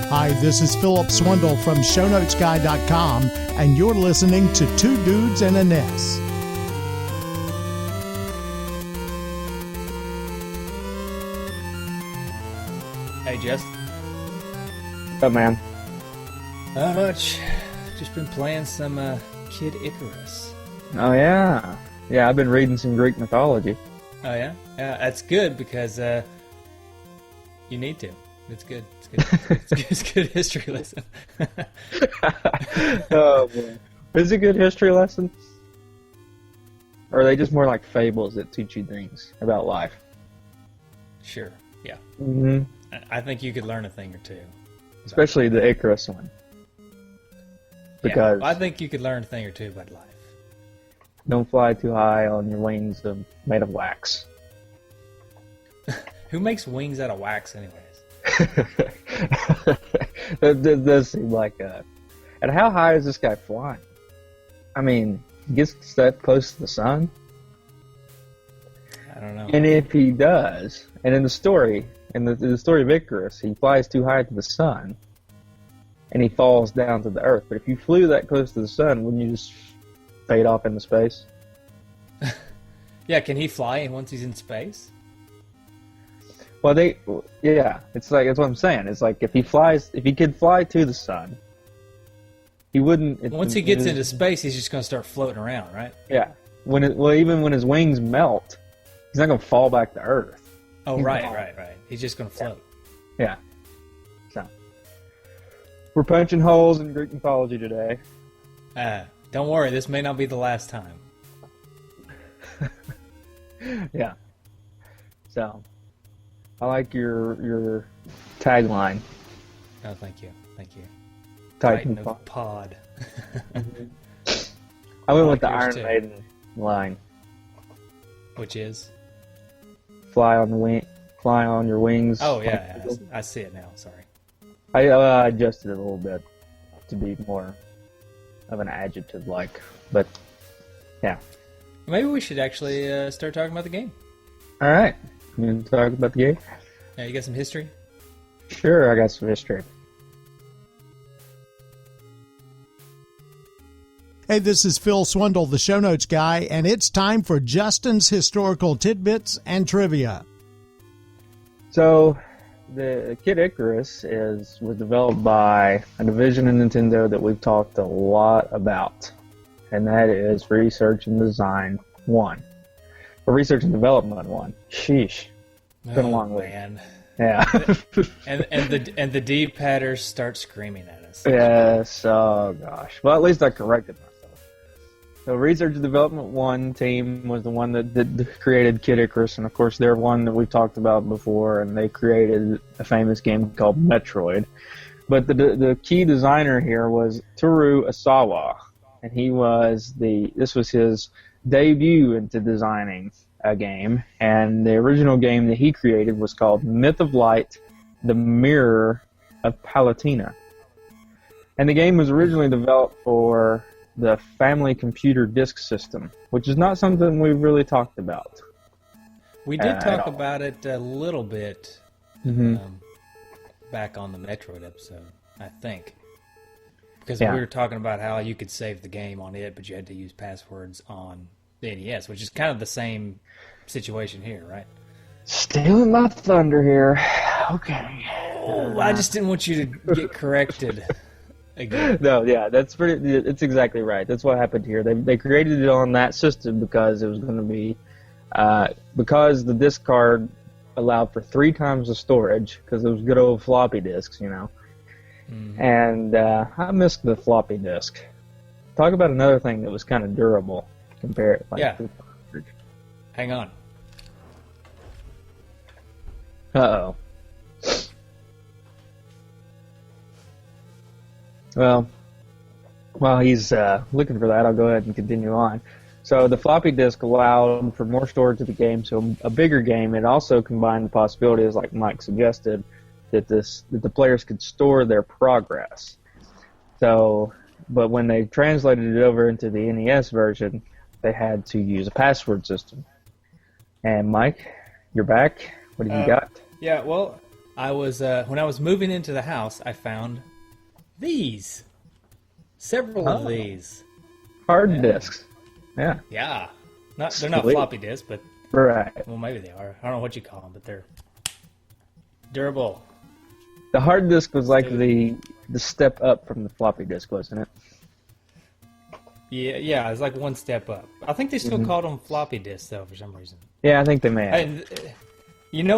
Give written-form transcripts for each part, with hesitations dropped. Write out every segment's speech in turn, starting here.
Hi, this is Philip Swindle from ShowNotesGuy.com, and you're listening to Two Dudes and a NES. Hey, Jess. What's up, man? Not much. Just been playing some Kid Icarus. Oh, yeah. Yeah, I've been reading some Greek mythology. Oh, yeah? Yeah, that's good because you need to. It's good. It's good. It's a good history lesson. Oh, boy. Is it a good history lesson? Or are they just more like fables that teach you things about life? Sure, yeah. Mm-hmm. I think you could learn a thing or two. Especially the Icarus one. Because I think you could learn a thing or two about life. Don't fly too high on your wings made of wax. Who makes wings out of wax, anyways? That does seem like that. And how high is this guy flying? I mean, he gets that close to the sun? I don't know. And if he does, and in the story of Icarus, he flies too high to the sun, and he falls down to the earth. But if you flew that close to the sun, wouldn't you just fade off into space? Yeah, can he fly once he's in space? Well, it's like, that's what I'm saying. It's like if he could fly to the sun, he wouldn't. Once he gets into space, he's just going to start floating around, right? Yeah. Even when his wings melt, he's not going to fall back to Earth. Oh, right. He's just going to float. Yeah. So we're punching holes in Greek mythology today. Don't worry, this may not be the last time. Yeah. So I like your tagline. Oh, thank you. Titan of pod. I went with the yours Iron too. Maiden line. Which is? Fly on your wings. Oh, yeah. I see it now. Sorry. I adjusted it a little bit to be more of an adjective but yeah. Maybe we should actually start talking about the game. All right. You want to talk about the game? Yeah, you got some history? Sure, I got some history. Hey, this is Phil Swindle, the Show Notes Guy, and it's time for Justin's Historical Tidbits and Trivia. So, the Kid Icarus was developed by a division of Nintendo that we've talked a lot about, and that is Research and Design 1. Or Research and Development 1. Sheesh. It's been a long week. Man. Yeah. and the D-padders start screaming at us. Yes, oh gosh. Well, at least I corrected myself. So Research and Development 1 team was the one that created Kid Icarus, and of course they're one that we've talked about before, and they created a famous game called Metroid. But the key designer here was Toru Osawa, and this was his debut into designing a game, and the original game that he created was called Myth of Light, The Mirror of Palatina. And the game was originally developed for the Family Computer Disk System, which is not something we've really talked about. We did talk about it a little bit back on the Metroid episode, I think. Because we were talking about how you could save the game on it, but you had to use passwords on the NES, which is kind of the same situation here, right? Stealing my thunder here. Okay. Oh, I just didn't want you to get corrected again. No, yeah, it's exactly right. That's what happened here. They created it on that system because it was going to be, because the disk card allowed for 3 times the storage, because it was good old floppy disks, you know. Mm-hmm. And I missed the floppy disk. Talk about another thing that was kind of durable compared to the cartridge. Hang on. Uh-oh. Well, while he's looking for that, I'll go ahead and continue on. So the floppy disk allowed for more storage of the game, so a bigger game. It also combined the possibilities, like Mike suggested, that the players could store their progress. So, but when they translated it over into the NES version, they had to use a password system. And Mike, you're back. What have you got? Yeah, well, I was when I was moving into the house, I found these. Several of these. Hard disks. Yeah. Yeah. They're not Sweet. floppy disks, but Right. well, maybe they are. I don't know what you call them, but they're durable. The hard disk was like the step up from the floppy disk, wasn't it? Yeah, it's like one step up. I think they still called them floppy disks, though, for some reason. Yeah, I think they may have. And,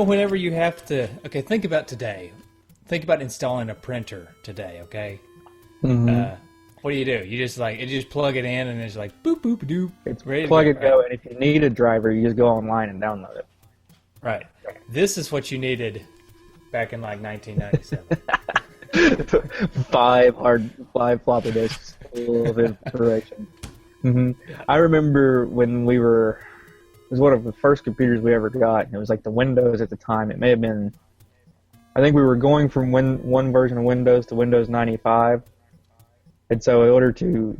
whenever you have to... Okay, think about today. Think about installing a printer today, okay? What do? You just plug it in, and it's like, boop, boop, doop. It's ready plug to and go, and if you need a driver, you just go online and download it. Right. This is what you needed back in, like, 1997. five floppy disks full of information. I remember when it was one of the first computers we ever got, and it was like the Windows at the time. It may have been, I think we were going from one version of Windows to Windows 95, and so in order to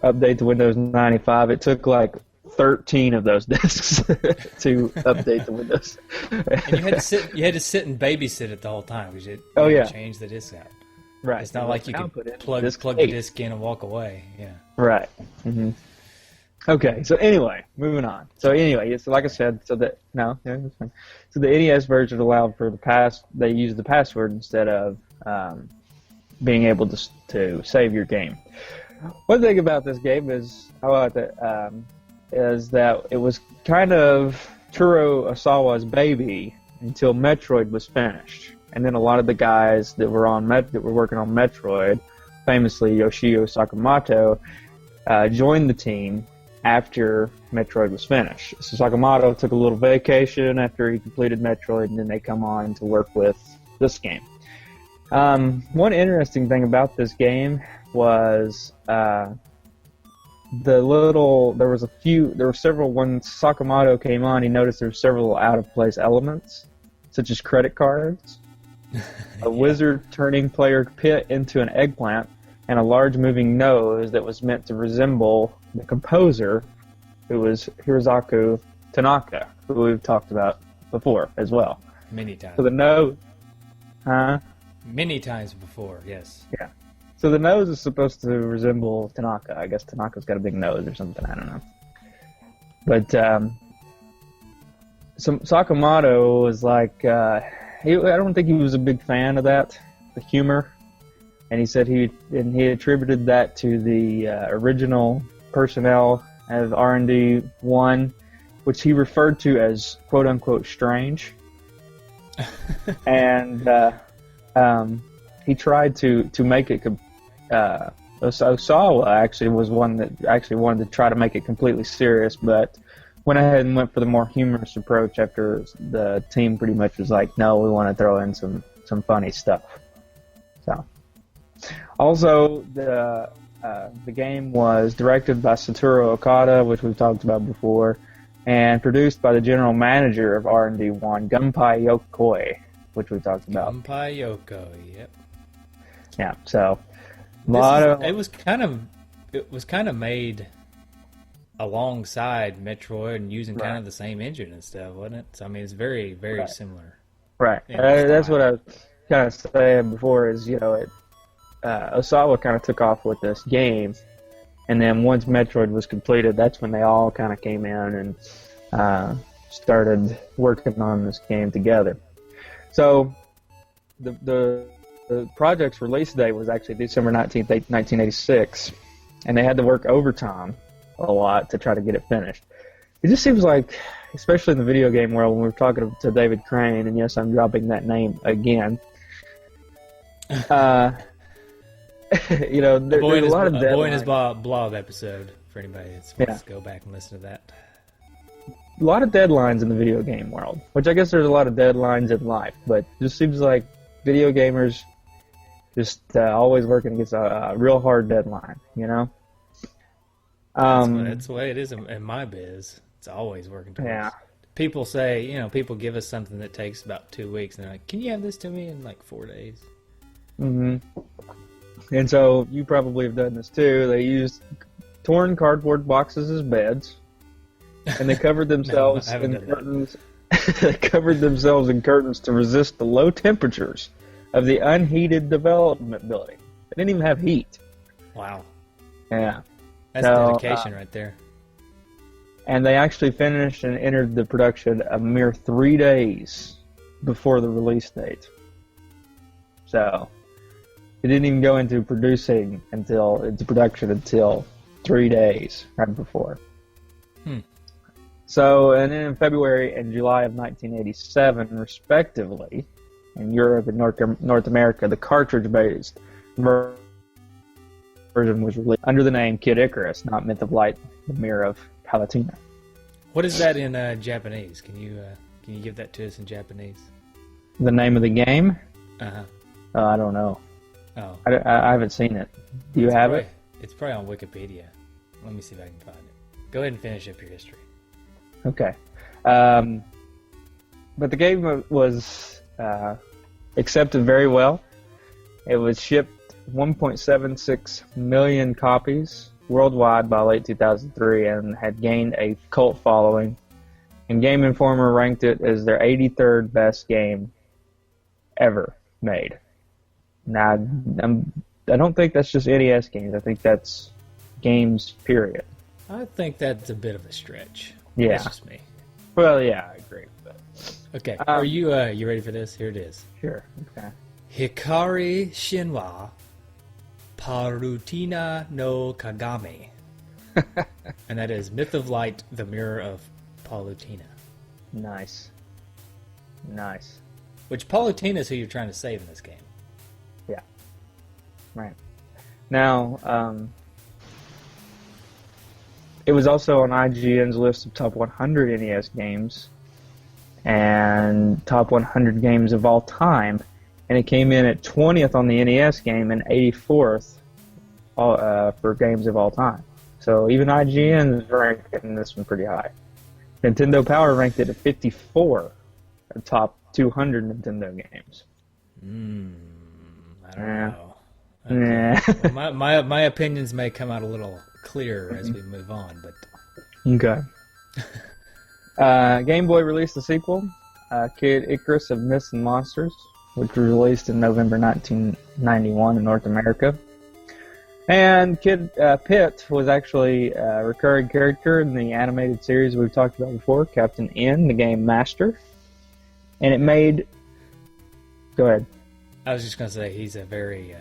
update to Windows 95, it took like 13 of those disks to update the Windows. And you had to sit and babysit it the whole time because you had to change the disk out. Right. It's not like you could plug the disk in and walk away. Yeah. Right. Okay. So anyway, moving on. So anyway, it's like I said. So that's fine. So the NES version allowed for they used the password instead of being able to save your game. One thing about this game is that it was kind of Turo Osawa's baby until Metroid was finished, and then a lot of the guys that were working on Metroid, famously Yoshio Sakamoto, joined the team after Metroid was finished. So Sakamoto took a little vacation after he completed Metroid, and then they come on to work with this game. One interesting thing about this game was there were several. When Sakamoto came on, he noticed there were several out of place elements, such as credit cards, a wizard turning player pit into an eggplant, and a large moving nose that was meant to resemble the composer, who was Hirozaku Tanaka, who we've talked about before as well. Many times. So the nose, Many times before, yes. Yeah. So the nose is supposed to resemble Tanaka. I guess Tanaka's got a big nose or something. I don't know. But Sakamoto was like, I don't think he was a big fan of that, the humor. And he said he attributed that to the original personnel of R&D 1, which he referred to as quote-unquote strange. And he tried to make it... Osawa actually was one that actually wanted to try to make it completely serious, but went ahead and went for the more humorous approach after the team pretty much was like, no, we want to throw in some funny stuff. So, also the game was directed by Satoru Okada, which we've talked about before, and produced by the general manager of R&D 1, Gunpei Yokoi, which we talked about. Gunpei Yokoi, yep. Yeah, so it was kind of made alongside Metroid and using kind of the same engine and stuff, wasn't it? So I mean, it's very, very similar. Right. That's what I was kind of saying before. Is Osawa kind of took off with this game, and then once Metroid was completed, that's when they all kind of came in and started working on this game together. So the project's release date was actually December 19th, 1986, and they had to work overtime a lot to try to get it finished. It just seems like, especially in the video game world, when we're talking to David Crane, and yes, I'm dropping that name again, there's a lot of deadlines. Boy in his blog episode, for anybody that's supposed to go back and listen to that. A lot of deadlines in the video game world, which I guess there's a lot of deadlines in life, but it just seems like video gamers just always working against a real hard deadline, That's the way it is in my biz. It's always working towards. Yeah. People say, people give us something that takes about 2 weeks, and they're like, "Can you have this to me in like 4 days?" Mm-hmm. And so you probably have done this too. They used torn cardboard boxes as beds, and they covered themselves in curtains They covered themselves in curtains to resist the low temperatures of the unheated development building. They didn't even have heat. Wow. Yeah. That's dedication right there. And they actually finished and entered the production a mere 3 days before the release date. So, it didn't even go into production until 3 days right before. So, and then in February and July of 1987, respectively, in Europe and North America, the cartridge-based version was released under the name Kid Icarus, not Myth of Light, the Mirror of Palatina. What is that in Japanese? Can you give that to us in Japanese? The name of the game? Uh-huh. I don't know. Oh. I haven't seen it. Do you have it? It's probably on Wikipedia. Let me see if I can find it. Go ahead and finish up your history. Okay. But the game was accepted very well. It was shipped 1.76 million copies worldwide by late 2003 and had gained a cult following. And Game Informer ranked it as their 83rd best game ever made. Now, I don't think that's just NES games. I think that's games, period. I think that's a bit of a stretch. Yeah. That's just me. Well, yeah, I agree. But, okay. Are you ready for this? Here it is. Sure. Okay. Hikari Shinwa Parutina no Kagami. And that is Myth of Light, the Mirror of Palutina. Nice. Which Palutina is who you're trying to save in this game. Yeah. Right. Now, it was also on IGN's list of top 100 NES games and top 100 games of all time, and it came in at 20th on the NES game and 84th for games of all time. So even IGN is ranking this one pretty high. Nintendo Power ranked it at 54 of top 200 Nintendo games. I don't know. Okay. Nah. Well, my opinions may come out a little clearer as we move on, but okay. Game Boy released the sequel, Kid Icarus of Myths and Monsters, which was released in November 1991 in North America. And Kid Pitt was actually a recurring character in the animated series we've talked about before, Captain N, the game master. And it made... Go ahead. I was just going to say he's a very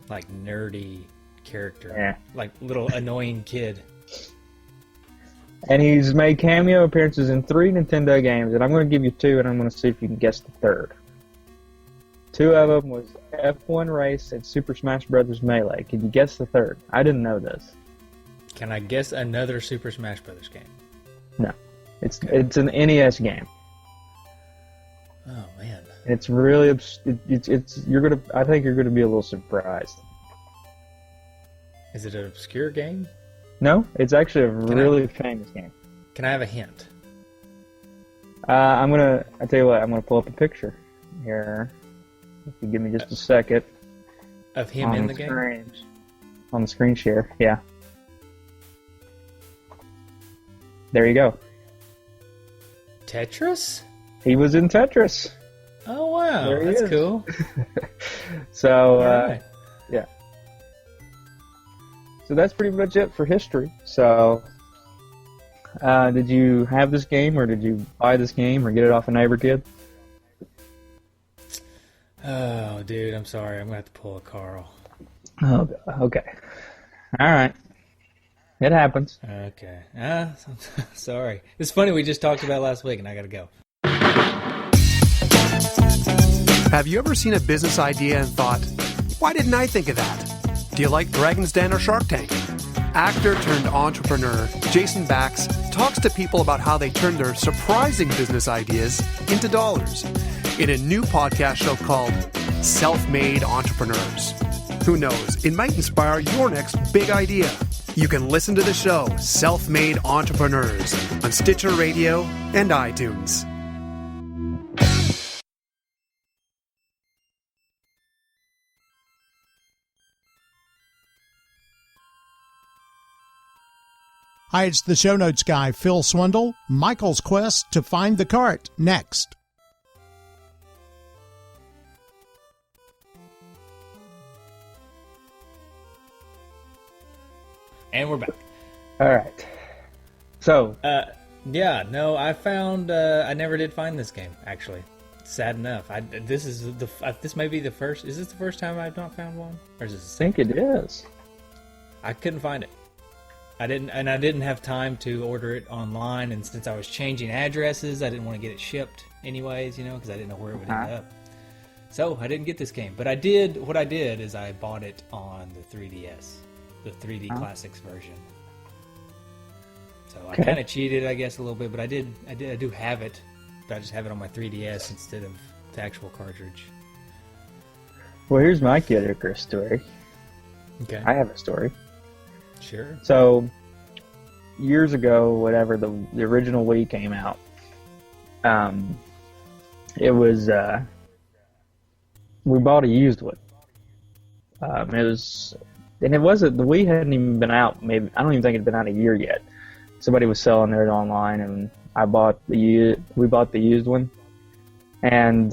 nerdy character. Yeah. Like little annoying kid. And he's made cameo appearances in 3 Nintendo games, and I'm going to give you 2, and I'm going to see if you can guess the third. 2 of them was F1 Race and Super Smash Bros. Melee. Can you guess the third? I didn't know this. Can I guess another Super Smash Bros. Game? No. It's an NES game. Oh, man. It's really... I think you're going to be a little surprised. Is it an obscure game? No, it's actually a really famous game. Can I have a hint? I tell you what, I'm gonna pull up a picture here. If you give me just a second. Of him in the game? On the screen share, yeah. There you go. Tetris? He was in Tetris. Oh, wow. There he That's is. cool. So, Right. yeah. So that's pretty much it for history. So, did you have this game, or did you buy this game, or get it off a neighbor kid? Oh, dude, I'm sorry. I'm going to have to pull a Carl. Oh, okay. All right. It happens. Okay. Sorry. It's funny, we just talked about it last week, and I got to go. Have you ever seen a business idea and thought, why didn't I think of that? Do you like Dragon's Den or Shark Tank? Actor turned entrepreneur Jason Bax talks to people about how they turn their surprising business ideas into dollars in a new podcast show called Self-Made Entrepreneurs. Who knows, it might inspire your next big idea. You can listen to the show Self-Made Entrepreneurs on Stitcher Radio and iTunes. Hi, it's the show notes guy, Phil Swindle. Michael's quest to find the cart, next. And we're back. All right. So, I found. I never did find this game. Actually, sad enough. This may be the first. Is this the first time I've not found one, or is this the I think it is. I couldn't find it. I didn't have time to order it online, and since I was changing addresses, I didn't want to get it shipped anyways, because I didn't know where it would end up. So I didn't get this game, but I did. What I did is I bought it on the 3DS, the 3D Classics version. So I kind of cheated, I guess, a little bit, but I do have it, but I just have it on my 3DS instead of the actual cartridge. Well, here's my Kid Icarus story. Okay. I have a story. Sure. So, years ago, whatever the original Wii came out, it was we bought a used one. It wasn't, the Wii hadn't even been out. Maybe I don't even think it'd been out a year yet. Somebody was selling it online, and we bought the used one. And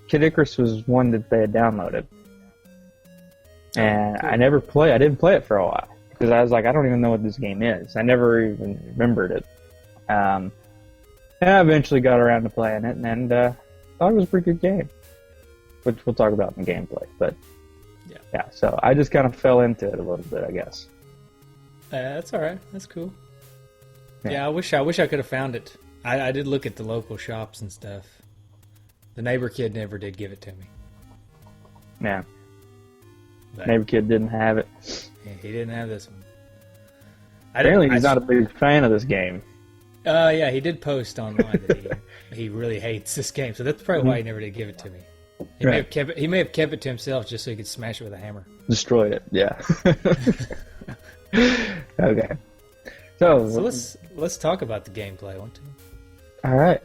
Kid Icarus was one that they had downloaded, and I didn't play it for a while. Because I was like, I don't even know what this game is. I never even remembered it. And I eventually got around to playing it, and thought it was a pretty good game. Which we'll talk about in the gameplay. But yeah, so I just kind of fell into it a little bit, I guess. That's all right. That's cool. Yeah, I wish I could have found it. I did look at the local shops and stuff. The neighbor kid never did give it to me. Yeah. But neighbor kid didn't have it. He didn't have this one. Apparently, he's not a big fan of this game. Yeah, he did post online that he really hates this game, so that's probably why he never did give it to me. He may have kept it to himself just so he could smash it with a hammer. Destroyed it, yeah. Okay. So let's talk about the gameplay, won't we? All right.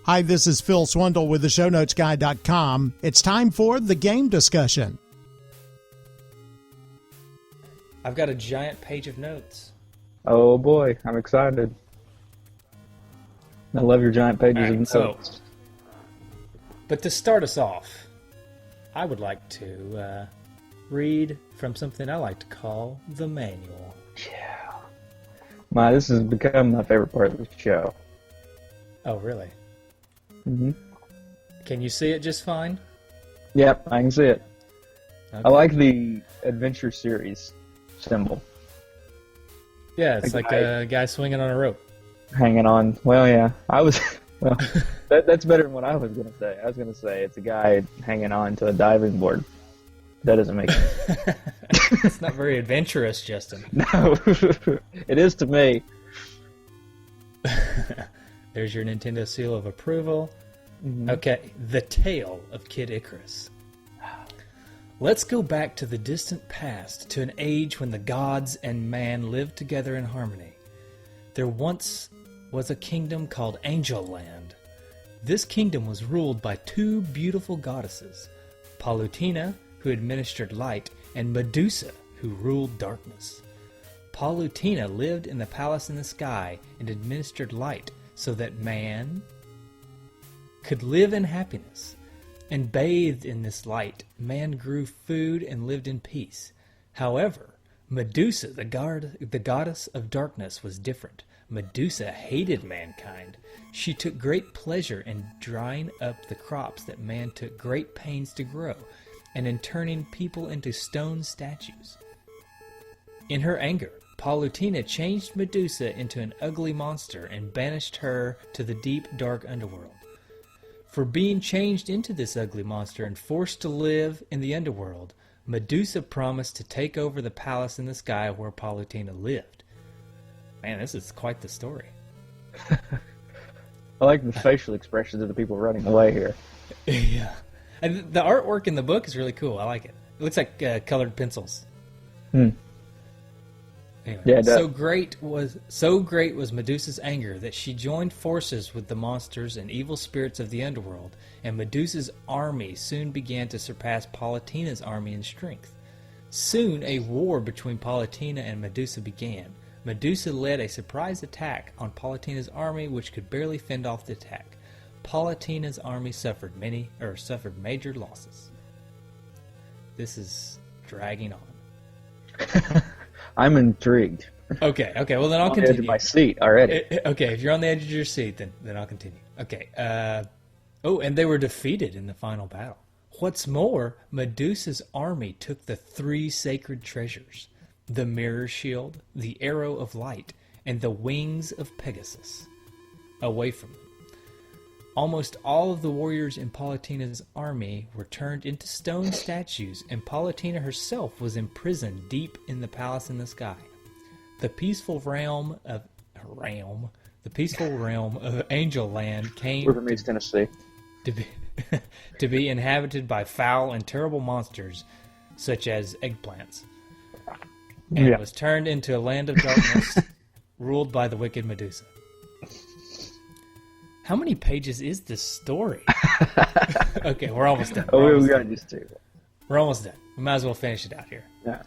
Hi, this is Phil Swindle with the ShowNotesGuy.com. It's time for the game discussion. I've got a giant page of notes. Oh boy, I'm excited. I love your giant pages of notes. But to start us off, I would like to read from something I like to call the manual. Yeah. This has become my favorite part of the show. Oh, really? Mm-hmm. Can you see it just fine? Yep, I can see it. Okay. I like the adventure series symbol. Yeah, it's like a guy swinging on a rope. Hanging on. Well, yeah. That's better than what I was going to say. I was going to say it's a guy hanging on to a diving board. That doesn't make sense. It's not very adventurous, Justin. No. It is to me. There's your Nintendo seal of approval. Mm-hmm. Okay, the tale of Kid Icarus. Let's go back to the distant past, to an age when the gods and man lived together in harmony. There once was a kingdom called Angel Land. This kingdom was ruled by two beautiful goddesses, Palutena, who administered light, and Medusa, who ruled darkness. Palutena lived in the palace in the sky and administered light so that man could live in happiness. And bathed in this light, man grew food and lived in peace. However, Medusa, the goddess of darkness, was different. Medusa hated mankind. She took great pleasure in drying up the crops that man took great pains to grow, and in turning people into stone statues. In her anger, Palutena changed Medusa into an ugly monster and banished her to the deep, dark underworld. For being changed into this ugly monster and forced to live in the underworld, Medusa promised to take over the palace in the sky where Palutena lived. Man, this is quite the story. I like the facial expressions of the people running away here. Yeah. And the artwork in the book is really cool. I like it. It looks like colored pencils. Anyway, Yeah, so great was Medusa's anger that she joined forces with the monsters and evil spirits of the underworld, and Medusa's army soon began to surpass Palutena's army in strength. Soon, a war between Palutena and Medusa began. Medusa led a surprise attack on Palutina's army, which could barely fend off the attack. Palutena's army suffered major losses. This is dragging on. I'm intrigued. Okay. Well, then I'll I'm on the edge of continue. my seat already. Okay, if you're on the edge of your seat, then I'll continue. Okay. And they were defeated in the final battle. What's more, Medusa's army took the 3 sacred treasures: the mirror shield, the arrow of light, and the wings of Pegasus away from them. Almost all of the warriors in Palutena's army were turned into stone statues, and Palutena herself was imprisoned deep in the palace in the sky. The peaceful realm of Angel Land came River meets Tennessee. to be inhabited by foul and terrible monsters such as eggplants, and was turned into a land of darkness ruled by the wicked Medusa. How many pages is this story? Okay, we're almost done. We got just 2. We're almost done. We might as well finish it out here. Yeah.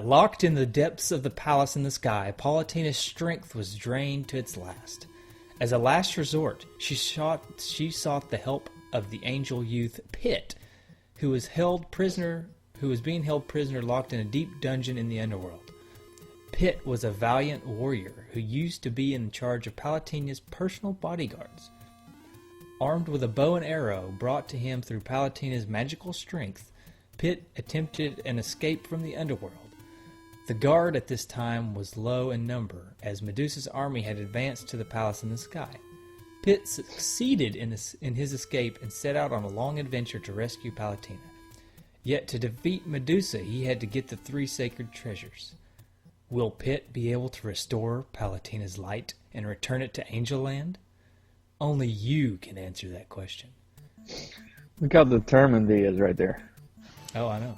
Locked in the depths of the palace in the sky, Palutena's strength was drained to its last. As a last resort, she sought the help of the angel youth Pit, who was being held prisoner locked in a deep dungeon in the underworld. Pit was a valiant warrior who used to be in charge of Palutena's personal bodyguards. Armed with a bow and arrow brought to him through Palutena's magical strength, Pit attempted an escape from the underworld. The guard at this time was low in number, as Medusa's army had advanced to the palace in the sky. Pit succeeded in his escape and set out on a long adventure to rescue Palutena. Yet to defeat Medusa, he had to get the 3 sacred treasures. Will Pit be able to restore Palutena's light and return it to Angel Land? Only you can answer that question. Look how determined he is right there. Oh, I know.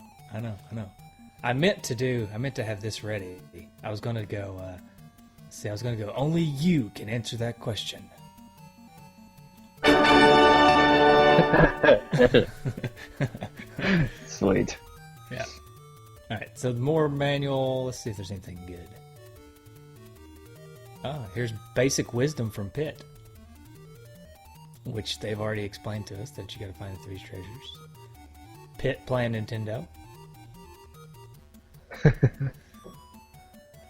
I meant to have this ready. I was going to go, only you can answer that question. Sweet. Yeah. All right, so more manual. Let's see if there's anything good. Here's basic wisdom from Pit, which they've already explained to us that you got to find the 3 treasures. Pit playing Nintendo.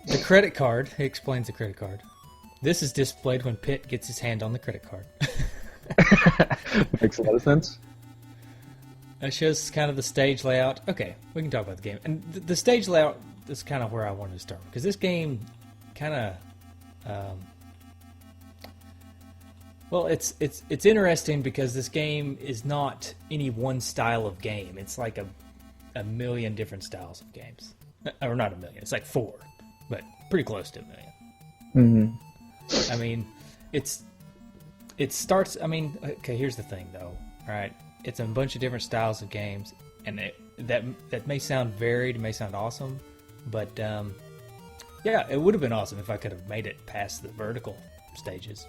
The credit card. He explains the credit card. This is displayed when Pit gets his hand on the credit card. Makes a lot of sense. It shows kind of the stage layout. Okay, we can talk about the game. And the stage layout is kind of where I wanted to start. Because this game kind of... it's interesting because this game is not any one style of game. It's like a million different styles of games. Or not a million. It's like 4. But pretty close to a million. Mm-hmm. I mean, it starts... I mean, okay, here's the thing, though. All right? It's a bunch of different styles of games, and that may sound varied, it may sound awesome, but yeah, it would have been awesome if I could have made it past the vertical stages.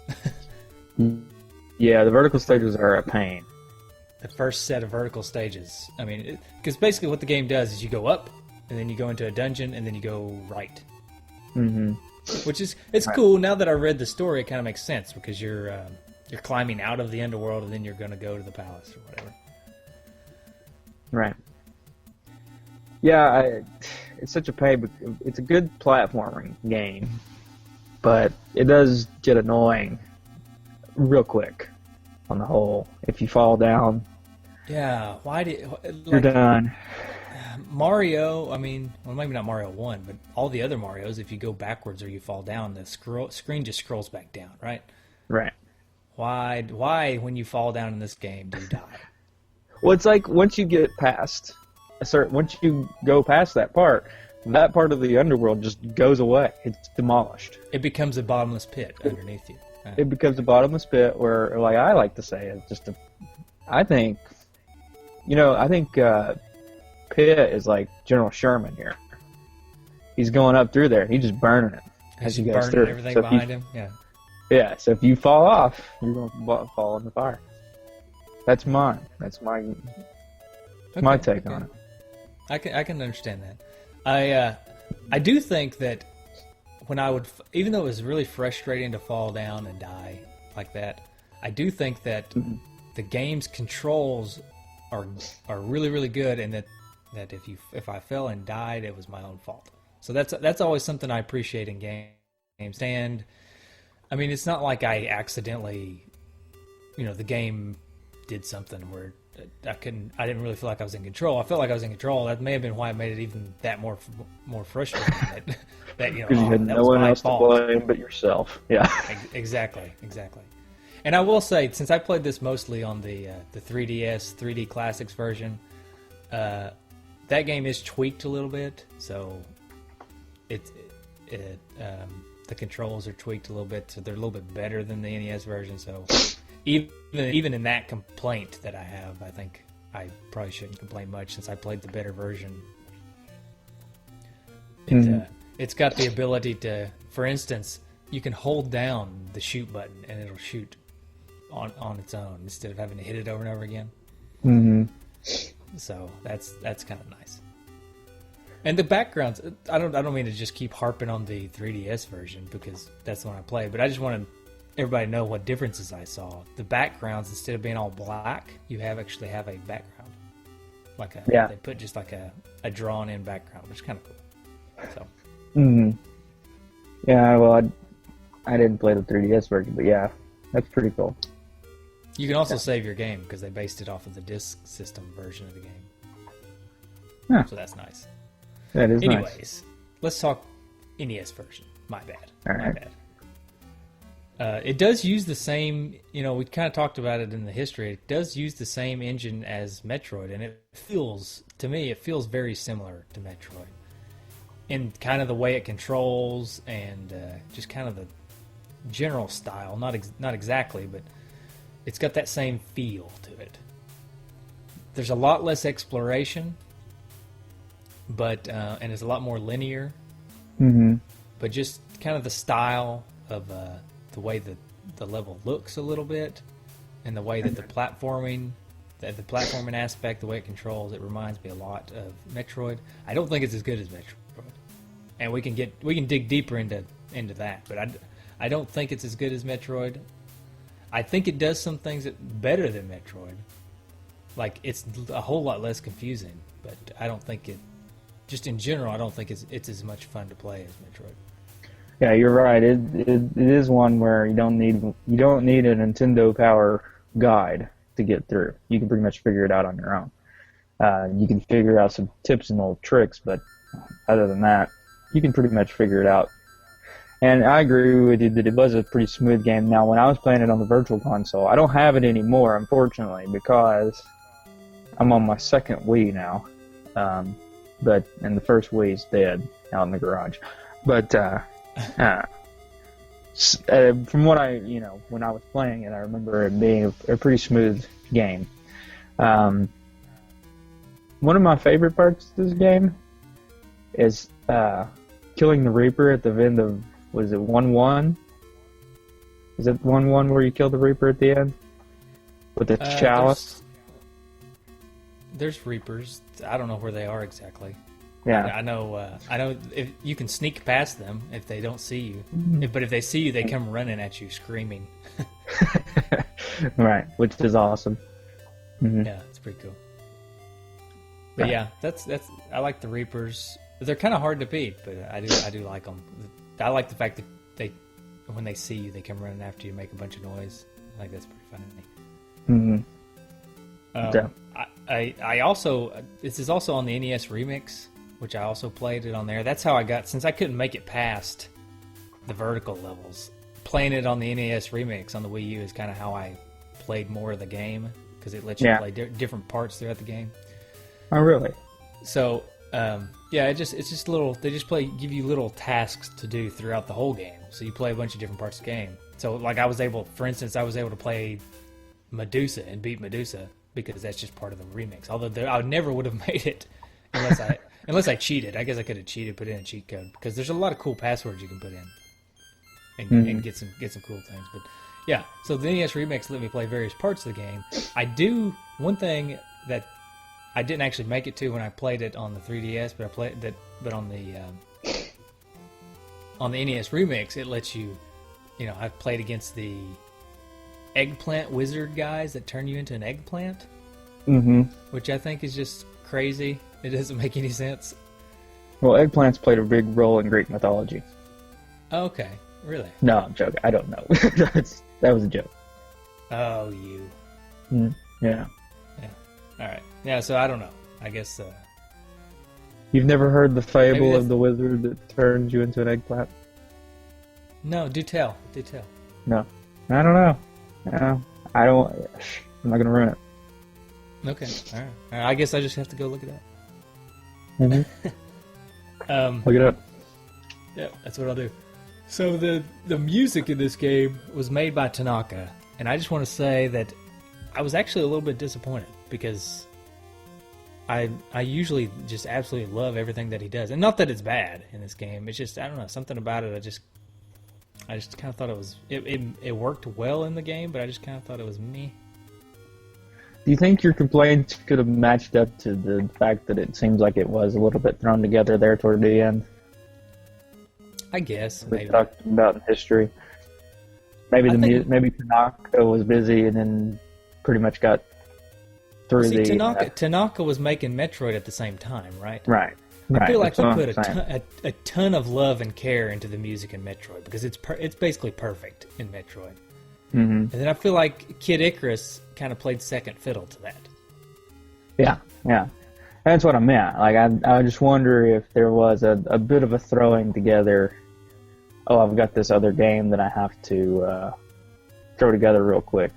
Yeah, the vertical stages are a pain. The first set of vertical stages. I mean, because basically what the game does is you go up, and then you go into a dungeon, and then you go right. Mm-hmm. Which is cool. Now that I read the story, it kind of makes sense because you're climbing out of the underworld, and then you're going to go to the palace or whatever. Right. Yeah, it's such a pain. But it's a good platforming game, but it does get annoying real quick on the whole. If you fall down, yeah. You're done. Mario, I mean, well, maybe not Mario 1, but all the other Marios, if you go backwards or you fall down, the screen just scrolls back down, right? Right. Why, when you fall down in this game, do you die? Well, it's like once you get past once you go past that part of the underworld just goes away. It's demolished. It becomes a bottomless pit underneath you. Right? It becomes a bottomless pit where, like I like to say, it's just I think Pitt is like General Sherman here. He's going up through there. He's just burning it as he goes through. Everything behind him. Yeah. Yeah. So if you fall off, you're going to fall in the fire. That's mine. That's my take on it. I can understand that. I do think that when I would, even though it was really frustrating to fall down and die like that, I do think that the game's controls are really, really good, and that if I fell and died, it was my own fault. So that's always something I appreciate in games. And I mean, it's not like I accidentally, the game did something where I didn't really feel like I was in control. I felt like I was in control. That may have been why it made it even that more frustrating. That because you had no one else to blame but yourself. Yeah. Exactly. And I will say, since I played this mostly on the 3DS 3D Classics version, that game is tweaked a little bit. So the controls are tweaked a little bit, so they're a little bit better than the NES version. So even in that complaint that I have, I think I probably shouldn't complain much since I played the better version. It's got the ability to, for instance, you can hold down the shoot button and it'll shoot on its own instead of having to hit it over and over again. Mm-hmm. So that's kind of nice. And the backgrounds, I don't mean to just keep harping on the 3DS version because that's the one I play, but I just want everybody to know what differences I saw. The backgrounds, instead of being all black, you actually have a background. They put just like a drawn in background, which is kind of cool. So. Mm-hmm. Yeah, well, I didn't play the 3DS version, but yeah, that's pretty cool. You can also save your game because they based it off of the disc system version of the game. Huh. So that's nice. That is nice. Anyways, let's talk NES version. My bad. All right. My bad. It does use the same, we kind of talked about it in the history. It does use the same engine as Metroid, and it feels very similar to Metroid. In kind of the way it controls and just kind of the general style. Not exactly, but it's got that same feel to it. There's a lot less exploration, but and it's a lot more linear. Mm-hmm. But just kind of the style of the way that the level looks a little bit, and the way that the platforming aspect, the way it controls, it reminds me a lot of Metroid. I don't think it's as good as Metroid, and we can dig deeper into that. But I don't think it's as good as Metroid. I think it does some things better than Metroid. Like, it's a whole lot less confusing, but I don't think it. Just in general, I don't think it's as much fun to play as Metroid. Yeah, you're right. It is one where you don't need a Nintendo Power guide to get through. You can pretty much figure it out on your own. You can figure out some tips and little tricks, but other than that, you can pretty much figure it out. And I agree with you that it was a pretty smooth game. Now, when I was playing it on the Virtual Console, I don't have it anymore, unfortunately, because I'm on my second Wii now. And the first Wii is dead out in the garage. But from what when I was playing it, I remember it being a pretty smooth game. One of my favorite parts of this game is killing the Reaper at the end of, was it 1-1? Is it 1-1 where you kill the Reaper at the end? With the chalice? There's Reapers. I don't know where they are exactly. Yeah. I know if you can sneak past them if they don't see you. But if they see you, they come running at you screaming. Right, which is awesome. Mm-hmm. Yeah, it's pretty cool. But yeah, that's I like the Reapers. They're kind of hard to beat, but I do like them. I like the fact that when they see you, they come running after you, make a bunch of noise. I think that's pretty funny. Mm-hmm. I also, this is also on the NES Remix, which I also played it on there. That's how I got, since I couldn't make it past the vertical levels, playing it on the NES Remix on the Wii U is kind of how I played more of the game, because it lets you play different parts throughout the game. Oh, really? So, it's just little, they just give you little tasks to do throughout the whole game. So you play a bunch of different parts of the game. So, like, for instance, I was able to play Medusa and beat Medusa, because that's just part of the remix. Although I never would have made it unless I cheated. I guess I could have cheated, put in a cheat code, because there's a lot of cool passwords you can put in and get some cool things. But yeah, so the NES Remix let me play various parts of the game. One thing that I didn't actually make it to when I played it on the 3DS, but I played that. But on the NES Remix, it lets you. I've played against the eggplant wizard guys that turn you into an eggplant. Mm-hmm. Which I think is just crazy. It doesn't make any sense. Well, eggplants played a big role in Greek mythology. Okay, really? No, I'm joking. I don't know. That was a joke. Oh, you. Yeah. Yeah. All right. Yeah, so I don't know. I guess... You've never heard the fable of the wizard that turns you into an eggplant? No, do tell. Do tell. No. I don't know. No, I don't... I'm not going to ruin it. Okay. All right. I guess I just have to go look it up. Mm-hmm. Look it up. Yeah, that's what I'll do. So the music in this game was made by Tanaka, and I just want to say that I was actually a little bit disappointed because I usually just absolutely love everything that he does, and not that it's bad in this game. It's just I don't know, something about it. I just kind of thought it worked well in the game, but I just kind of thought it was meh. Do you think your complaints could have matched up to the fact that it seems like it was a little bit thrown together there toward the end? I guess We maybe. talked about in history. Maybe maybe Tanaka was busy and then pretty much got through See, the... Tanaka was making Metroid at the same time, right? Right. I feel like That's he what put I'm saying. a ton of love and care into the music in Metroid because it's basically perfect in Metroid. Mm-hmm. And then I feel like Kid Icarus kind of played second fiddle to that. Yeah. That's what I meant. Like, I just wonder if there was a bit of a throwing together. Oh, I've got this other game that I have to throw together real quick.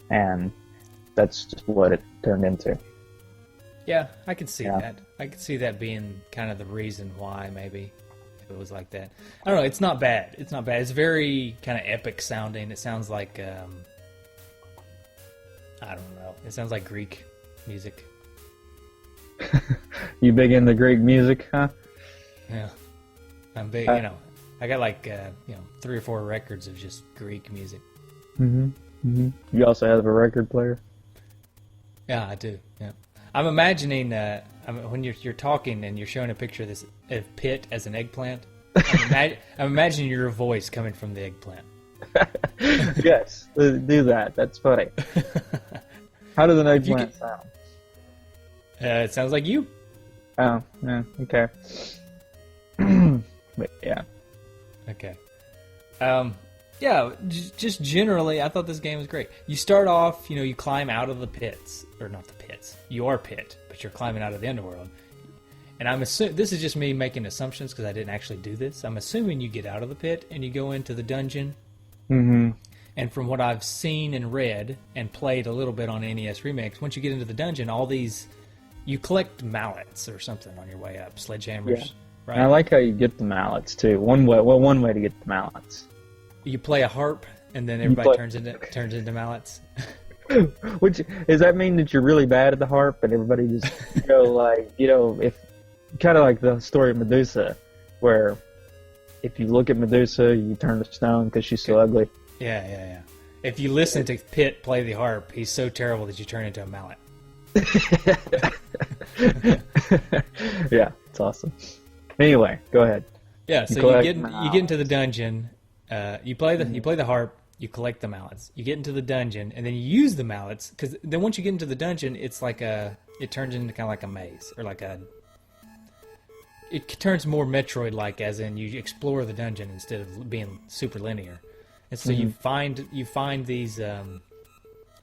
And that's just what it turned into. Yeah, I could see that. I could see that being kind of the reason why maybe it was like that. I don't know. It's not bad. It's not bad. It's very kind of epic sounding. It sounds like, I don't know. It sounds like Greek music. You big into Greek music, huh? Yeah. I'm big, I got like, 3 or 4 records of just Greek music. You also have a record player? Yeah, I do. Yeah. I'm imagining when you're talking and you're showing a picture of this pit as an eggplant. I'm imagining your voice coming from the eggplant. Yes, do that. That's funny. How does an eggplant sound? It sounds like you. Oh, yeah, okay. But yeah. Okay. Yeah, just generally, I thought this game was great. You start off, you climb out of the pits. Or not the pits. You are pit, but you're climbing out of the underworld. And I'm assuming, this is just me making assumptions because I didn't actually do this. I'm assuming you get out of the pit and you go into the dungeon. Mm-hmm. And from what I've seen and read and played a little bit on NES Remix, once you get into the dungeon, you collect mallets or something on your way up, sledgehammers. Yeah. Right? And I like how you get the mallets too. One way to get the mallets. You play a harp, and then everybody turns into mallets. Which does that mean that you're really bad at the harp, and everybody just if kind of like the story of Medusa, where if you look at Medusa, you turn to stone because she's so ugly. Yeah. If you listen to Pitt play the harp, he's so terrible that you turn into a mallet. Yeah, it's awesome. Anyway, go ahead. Yeah, so you get into the dungeon. You play the harp. You collect the mallets. You get into the dungeon, and then you use the mallets because then once you get into the dungeon, it turns into kind of like a maze or it turns more Metroid-like, as in you explore the dungeon instead of being super linear. And so you find these, I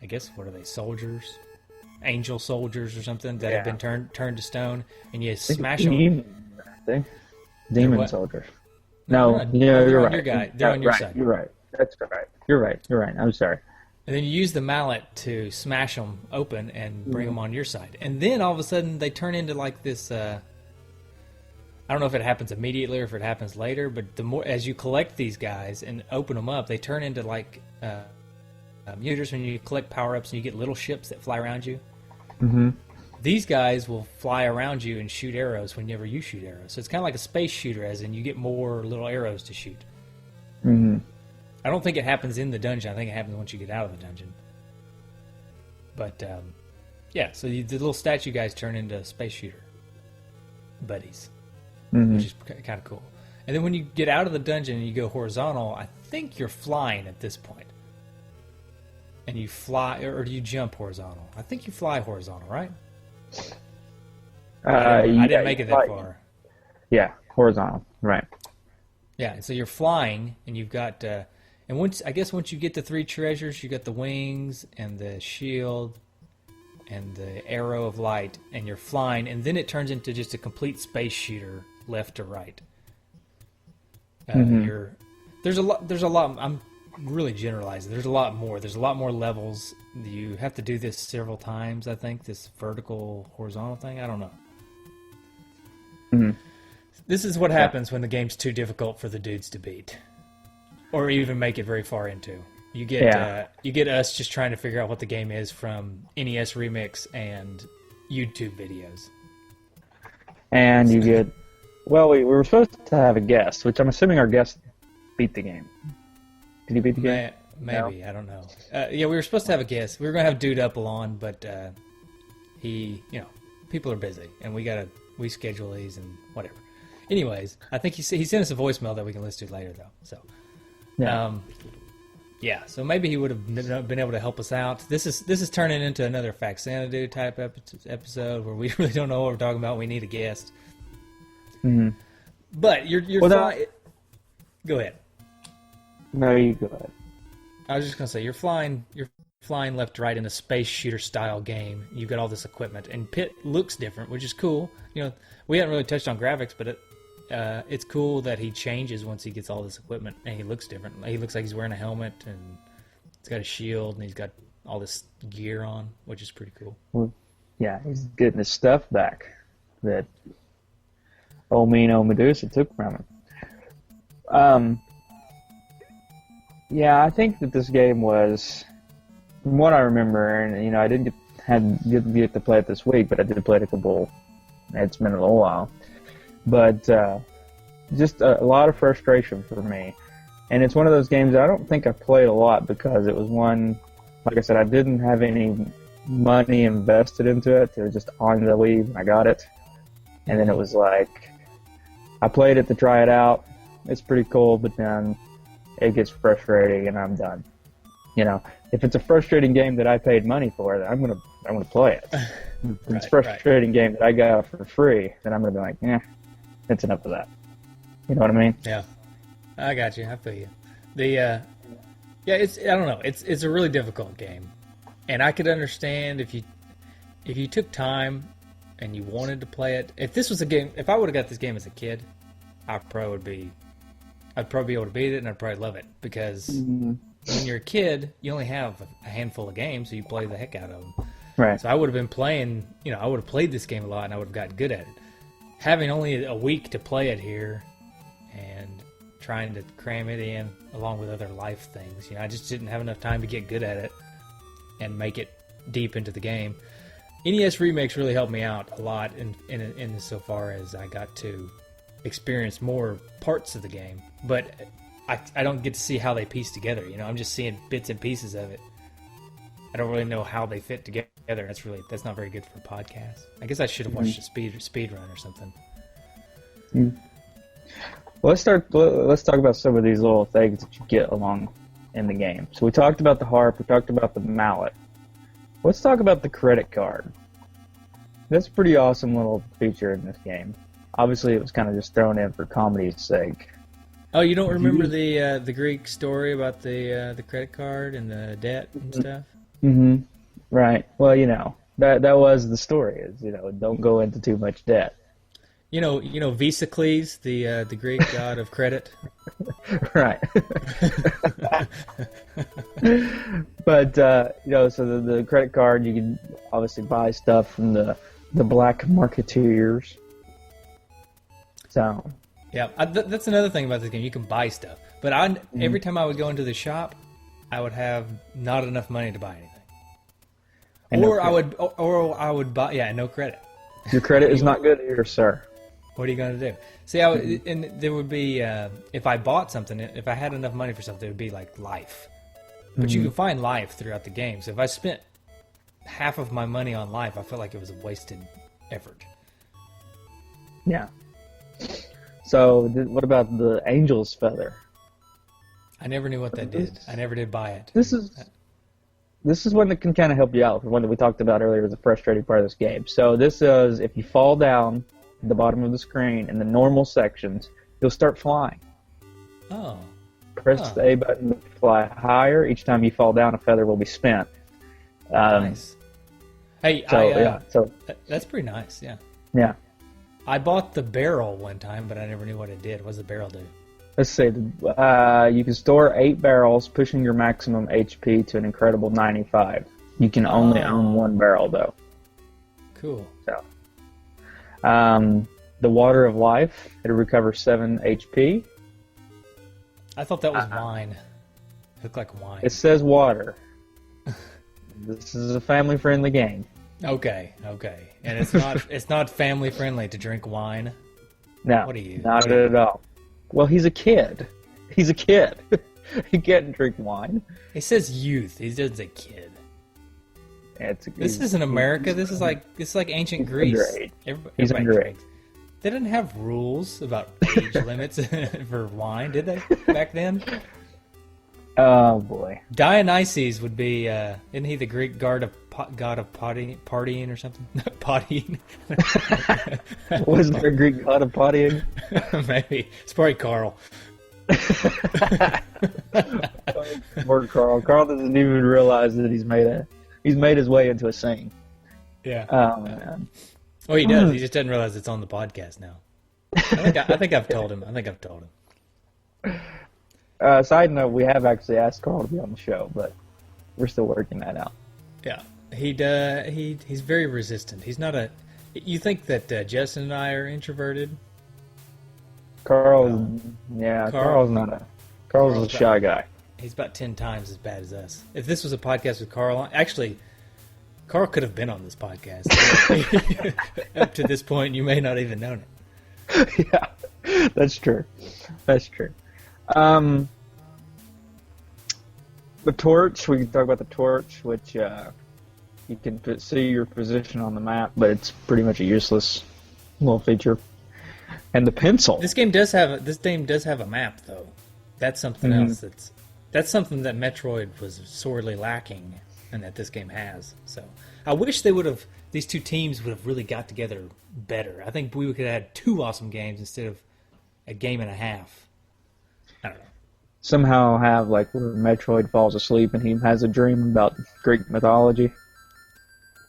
guess, what are they? Soldiers, angel soldiers or something that have been turned to stone, and you smash them. Demon soldiers. No, you're right. They're on your side. You're right. That's right. You're right. I'm sorry. And then you use the mallet to smash them open and bring them on your side. And then all of a sudden they turn into like this. I don't know if it happens immediately or if it happens later, but the more as you collect these guys and open them up, they turn into like mutors. When you collect power ups and you get little ships that fly around you. Mm-hmm. These guys will fly around you and shoot arrows whenever you shoot arrows. So it's kind of like a space shooter, as in you get more little arrows to shoot. Mm-hmm. I don't think it happens in the dungeon. I think it happens once you get out of the dungeon. But Yeah, so the little statue guys turn into space shooter buddies, Mm-hmm. which is kind of cool. And then when you get out of the dungeon and you go horizontal, I think you're flying at this point. And you fly, or do you jump horizontal? I think you fly horizontal, right? I didn't make it that far. Yeah, horizontal, right. Yeah, so you're flying, and you've got, and once you get the 3 treasures, you got the wings and the shield and the arrow of light, and you're flying, and then it turns into just a complete space shooter, left to right. There's a lot. I'm really generalizing. There's a lot more. There's a lot more levels. You have to do this several times. I think this vertical, horizontal thing. I don't know. Mm-hmm. This is what happens when the game's too difficult for the dudes to beat, or even make it very far into. You get us just trying to figure out what the game is from NES Remix and YouTube videos. And you get, well, we were supposed to have a guest, which I'm assuming our guest beat the game. Did he beat the game? Maybe, No? I don't know. Yeah, we were supposed to have a guest. We were going to have Dude Upple on, but people are busy, and we schedule these and whatever. Anyways, I think he sent us a voicemail that we can listen to later, though. So, Yeah. so maybe he would have been able to help us out. This is turning into another Faxanadu type episode where we really don't know what we're talking about. We need a guest. Mm-hmm. But you're go ahead. No, you go ahead. I was just gonna say you're flying left to right in a space shooter style game. You've got all this equipment, and Pitt looks different, which is cool. We haven't really touched on graphics, but it's cool that he changes once he gets all this equipment, and he looks different. He looks like he's wearing a helmet, and he's got a shield, and he's got all this gear on, which is pretty cool. Well, yeah, he's getting his stuff back that old Medusa took from him. Yeah, I think that this game was, from what I remember, and I didn't get to play it this week, but I did play it a couple. It's been a little while, but just a lot of frustration for me. And it's one of those games I don't think I played a lot because it was one, like I said, I didn't have any money invested into it. It was just on the Wii when I got it, and then it was like I played it to try it out. It's pretty cool, but then it gets frustrating and I'm done. If it's a frustrating game that I paid money for, then I'm gonna play it. If it's a frustrating game that I got for free, then I'm gonna be like, that's enough of that. You know what I mean? Yeah, I got you. I feel you. I don't know. It's a really difficult game, and I could understand if you took time and you wanted to play it. If this was a game, if I would have got this game as a kid, I'd probably be able to beat it, and I'd probably love it because when you're a kid, you only have a handful of games, so you play the heck out of them. Right. So I would have been playing, I would have played this game a lot, and I would have gotten good at it. Having only a week to play it here, and trying to cram it in along with other life things, I just didn't have enough time to get good at it and make it deep into the game. NES Remix really helped me out a lot in so far as I got to experience more parts of the game, but I don't get to see how they piece together. I'm just seeing bits and pieces of it. I don't really know how they fit together. That's not very good for a podcast. I guess I should have watched a speed run or something. Well, let's talk about some of these little things that you get along in the game. So we talked about the harp, we talked about the mallet. Let's talk about the credit card. That's a pretty awesome little feature in this game. Obviously, it was kind of just thrown in for comedy's sake. Oh, you don't remember the Greek story about the credit card and the debt and stuff? Mm-hmm. Right. Well, that was the story. Is don't go into too much debt. Visocles, the Greek god of credit. Right. But so the credit card, you can obviously buy stuff from the black marketeers. So. Yeah, that's another thing about this game. You can buy stuff, but every time I would go into the shop, I would have not enough money to buy anything. I would buy no credit. Your credit is not good here, sir. What are you going to do? See, and there would be if I bought something, if I had enough money for something, it would be like life. But you can find life throughout the game. So if I spent half of my money on life, I felt like it was a wasted effort. Yeah. So, what about the angel's feather? I never knew what that did. I never did buy it. This is one that can kind of help you out. The one that we talked about earlier was a frustrating part of this game. So this is, if you fall down at the bottom of the screen in the normal sections, you'll start flying. Oh. Press the A button to fly higher. Each time you fall down, a feather will be spent. Nice. Hey, so that's pretty nice, yeah. Yeah. I bought the barrel one time, but I never knew what it did. What does the barrel do? Let's see. You can store 8 barrels, pushing your maximum HP to an incredible 95. You can only own 1 barrel, though. Cool. So, the water of life, it'll recover 7 HP. I thought that was wine. It looked like wine. It says water. This is a family-friendly game. Okay. And it's not family friendly to drink wine. No, what are you? Not at all. Well, he's a kid. He can't drink wine. It says youth. He doesn't say kid. This isn't America. This is like ancient Greece. He's underage. They didn't have rules about age limits for wine, did they? Back then. Oh boy. Dionysus would be. Isn't he the Greek god of partying or something? Pottying. Wasn't there a Greek god of pottying? Maybe it's probably Carl. Poor Carl. Carl doesn't even realize that he's made his way into a scene. Yeah. Oh man. Oh, he does. He just doesn't realize it's on the podcast now. I think I've told him. Side note: we have actually asked Carl to be on the show, but we're still working that out. Yeah, he's very resistant. He's not a. You think that Justin and I are introverted? Carl's a shy guy. He's about 10 times as bad as us. If this was a podcast with Carl, actually, Carl could have been on this podcast. Up to this point, you may not even known it. Yeah, that's true. The torch, we can talk about the torch, which you can see your position on the map, but it's pretty much a useless little feature. And the pencil. This game does have a map, though. That's something else. That's something that Metroid was sorely lacking, and that this game has. So I wish these two teams would have really got together better. I think we could have had 2 awesome games instead of a game and a half. I don't know. Somehow have where Metroid falls asleep and he has a dream about Greek mythology.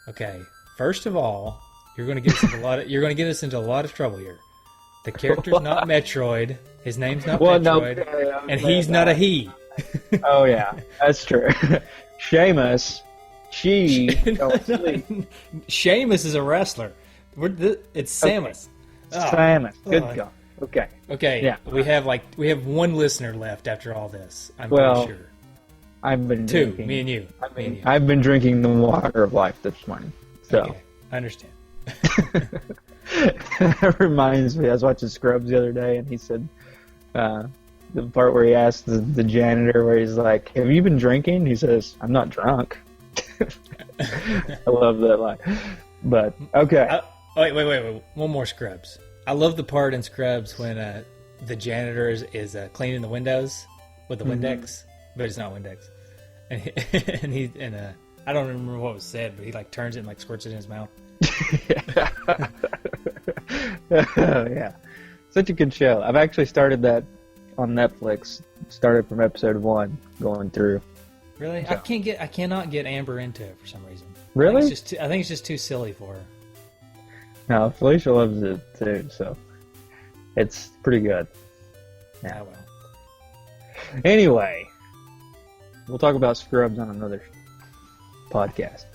Okay, first of all, you're going to get us into a lot of trouble here. The character's not Metroid. His name's not Metroid, and he's not a he. Oh yeah, that's true. Seamus, Seamus is a wrestler. It's Samus. Samus. Good God. Okay. Okay. Yeah. We have 1 listener left after all this. I'm pretty sure. I've been 2. drinking. Me and you. I've been drinking the water of life this morning. So. Okay. I understand. That reminds me. I was watching Scrubs the other day, and he said the part where he asked the janitor, where he's like, "Have you been drinking?" He says, "I'm not drunk." I love that line. But okay. Wait. One more Scrubs. I love the part in Scrubs when the janitor is cleaning the windows with the Windex, but it's not Windex, and I don't remember what was said, but he turns it and squirts it in his mouth. Yeah, such a good show. I've actually started that on Netflix. Started from episode 1, going through. Really, so. I cannot get Amber into it for some reason. Really? I think it's just too silly for her. No, Felicia loves it too, so it's pretty good. Yeah, well. Anyway, we'll talk about Scrubs on another podcast.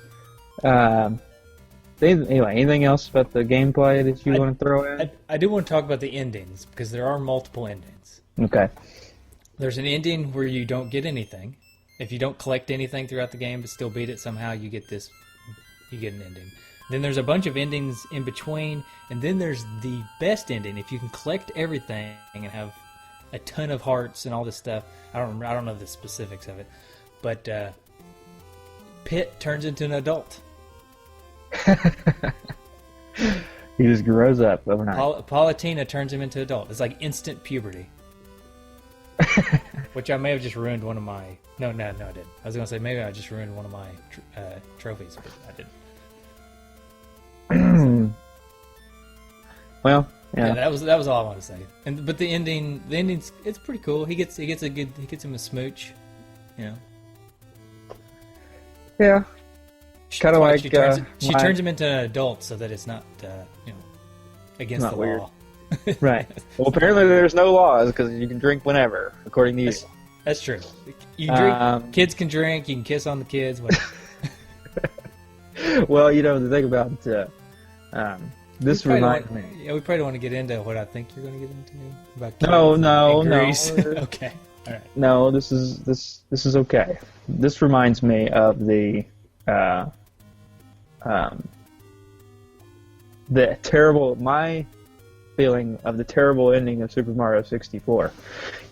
Anyway, anything else about the gameplay that you want to throw in? I do want to talk about the endings, because there are multiple endings. Okay. There's an ending where you don't get anything. If you don't collect anything throughout the game but still beat it somehow, you get an ending. Then there's a bunch of endings in between, and then there's the best ending. If you can collect everything and have a ton of hearts and all this stuff, I don't know the specifics of it, but Pitt turns into an adult, He just grows up overnight. Palutena turns him into adult. It's like instant puberty. Which I may have just ruined one of my... No, I didn't. I was going to say maybe I just ruined one of my trophies, but I didn't. Well, yeah. That was all I wanted to say. But the ending's it's pretty cool. He gets him a smooch, you know. Yeah. Kind of like she turns him into an adult so that it's not against not the weird. law. Right. Well, apparently there's no laws because you can drink whenever, according to you. That's true. You drink. Kids can drink. You can kiss on the kids. Whatever. Well, the thing about this reminds me. Yeah, we probably don't want to get into what I think you're going to get into about kids No. Okay. All right. No, this is okay. This reminds me of the my feeling of the terrible ending of Super Mario 64.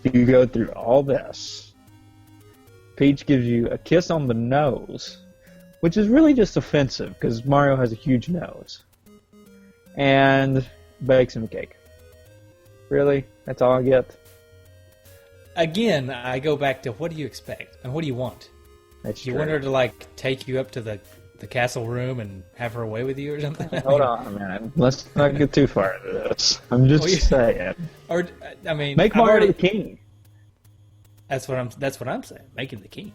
You go through all this. Peach gives you a kiss on the nose, which is really just offensive because Mario has a huge nose, and bakes him a cake. Really? That's all I get? Again, I go back to what do you expect and what do you want? That's Do you true. want her to take you up to the castle room and have her away with you or something? Hold on, man. Let's not get too far into this. I'm just saying. Or I mean, Make Mario the king. That's what I'm saying. Make him the king.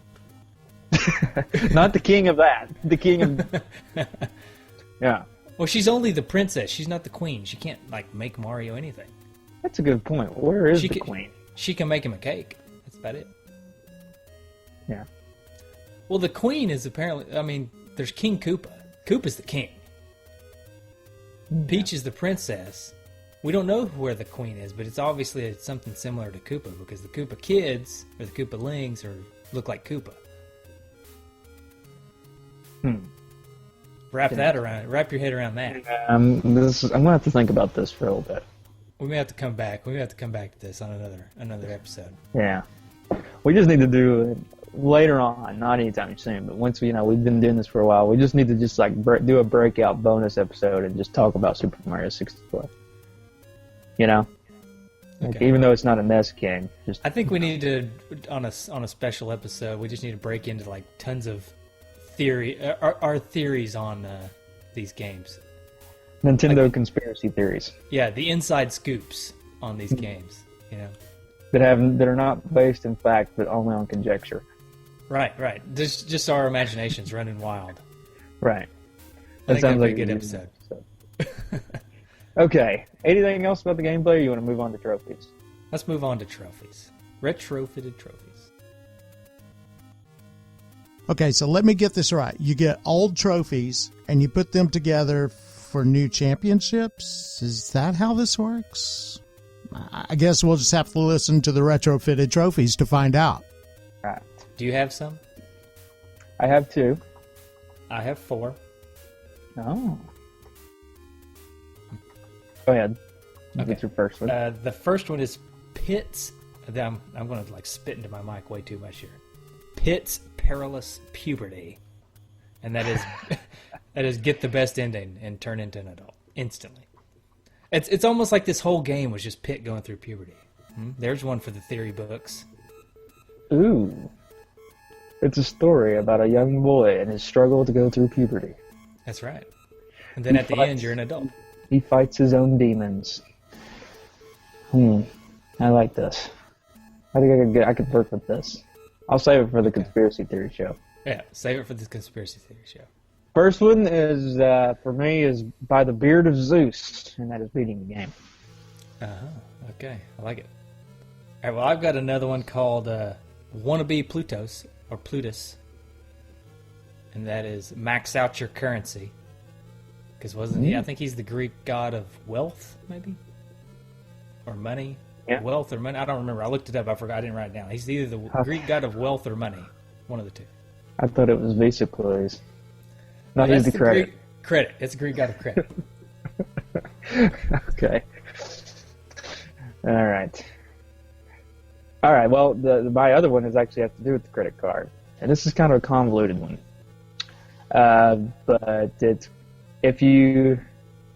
Not the king of that. The king of. Yeah. Well, she's only the princess. She's not the queen. She can't make Mario anything. That's a good point. Where is the queen? She can make him a cake. That's about it. Yeah. Well, the queen is apparently. I mean, there's King Koopa. Koopa's the king. Yeah. Peach is the princess. We don't know where the queen is, but it's obviously something similar to Koopa because the Koopa kids or the Koopalings look like Koopa. Wrap your head around that. I'm gonna have to think about this for a little bit. We may have to come back. We may have to come back to this on another episode. Yeah. We just need to do it later on, not anytime soon, but once we've been doing this for a while, we just need to just do a breakout bonus episode and just talk about Super Mario 64. Okay. Even though it's not a NES game, I think we need to on a special episode. We just need to break into tons of our theories on these games. Nintendo conspiracy theories. Yeah, the inside scoops on these games. That are not based in fact, but only on conjecture. Right. Just our imaginations running wild. Right. I think that'd be a good episode. Okay. Anything else about the gameplay, or you want to move on to trophies? Let's move on to trophies. Retrofitted trophies. Okay, so let me get this right. You get old trophies, and you put them together for new championships? Is that how this works? I guess we'll just have to listen to the retrofitted trophies to find out. Right. Do you have some? I have 2. I have 4. Oh. Go ahead. Okay. What's your first one? The first one is Pit's. I'm going to spit into my mic way too much here. Pit's Perilous Puberty, and that is get the best ending and turn into an adult instantly. It's almost like this whole game was just Pit going through puberty. There's one for the theory books. Ooh. It's a story about a young boy and his struggle to go through puberty. That's right. And then at the end, you're an adult. He fights his own demons. I like this. I think I could work with this. I'll save it for the conspiracy theory show. Yeah, save it for the conspiracy theory show. First one is, for me, is By the Beard of Zeus, and that is beating the game. Okay, I like it. All right, well, I've got another one called Wannabe Plutus, or Plutus, and that is max out your currency. Because wasn't he? I think he's the Greek god of wealth, maybe? Or money? Yeah. Wealth or money? I don't remember. I looked it up. I forgot. I didn't write it down. He's either the Greek god of wealth or money. One of the two. I thought it was Visa, please. No, he's That's the credit. Greek credit. It's the Greek god of credit. Okay. All right, well, my other one actually has to do with the credit card. And this is kind of a convoluted one. But it's if you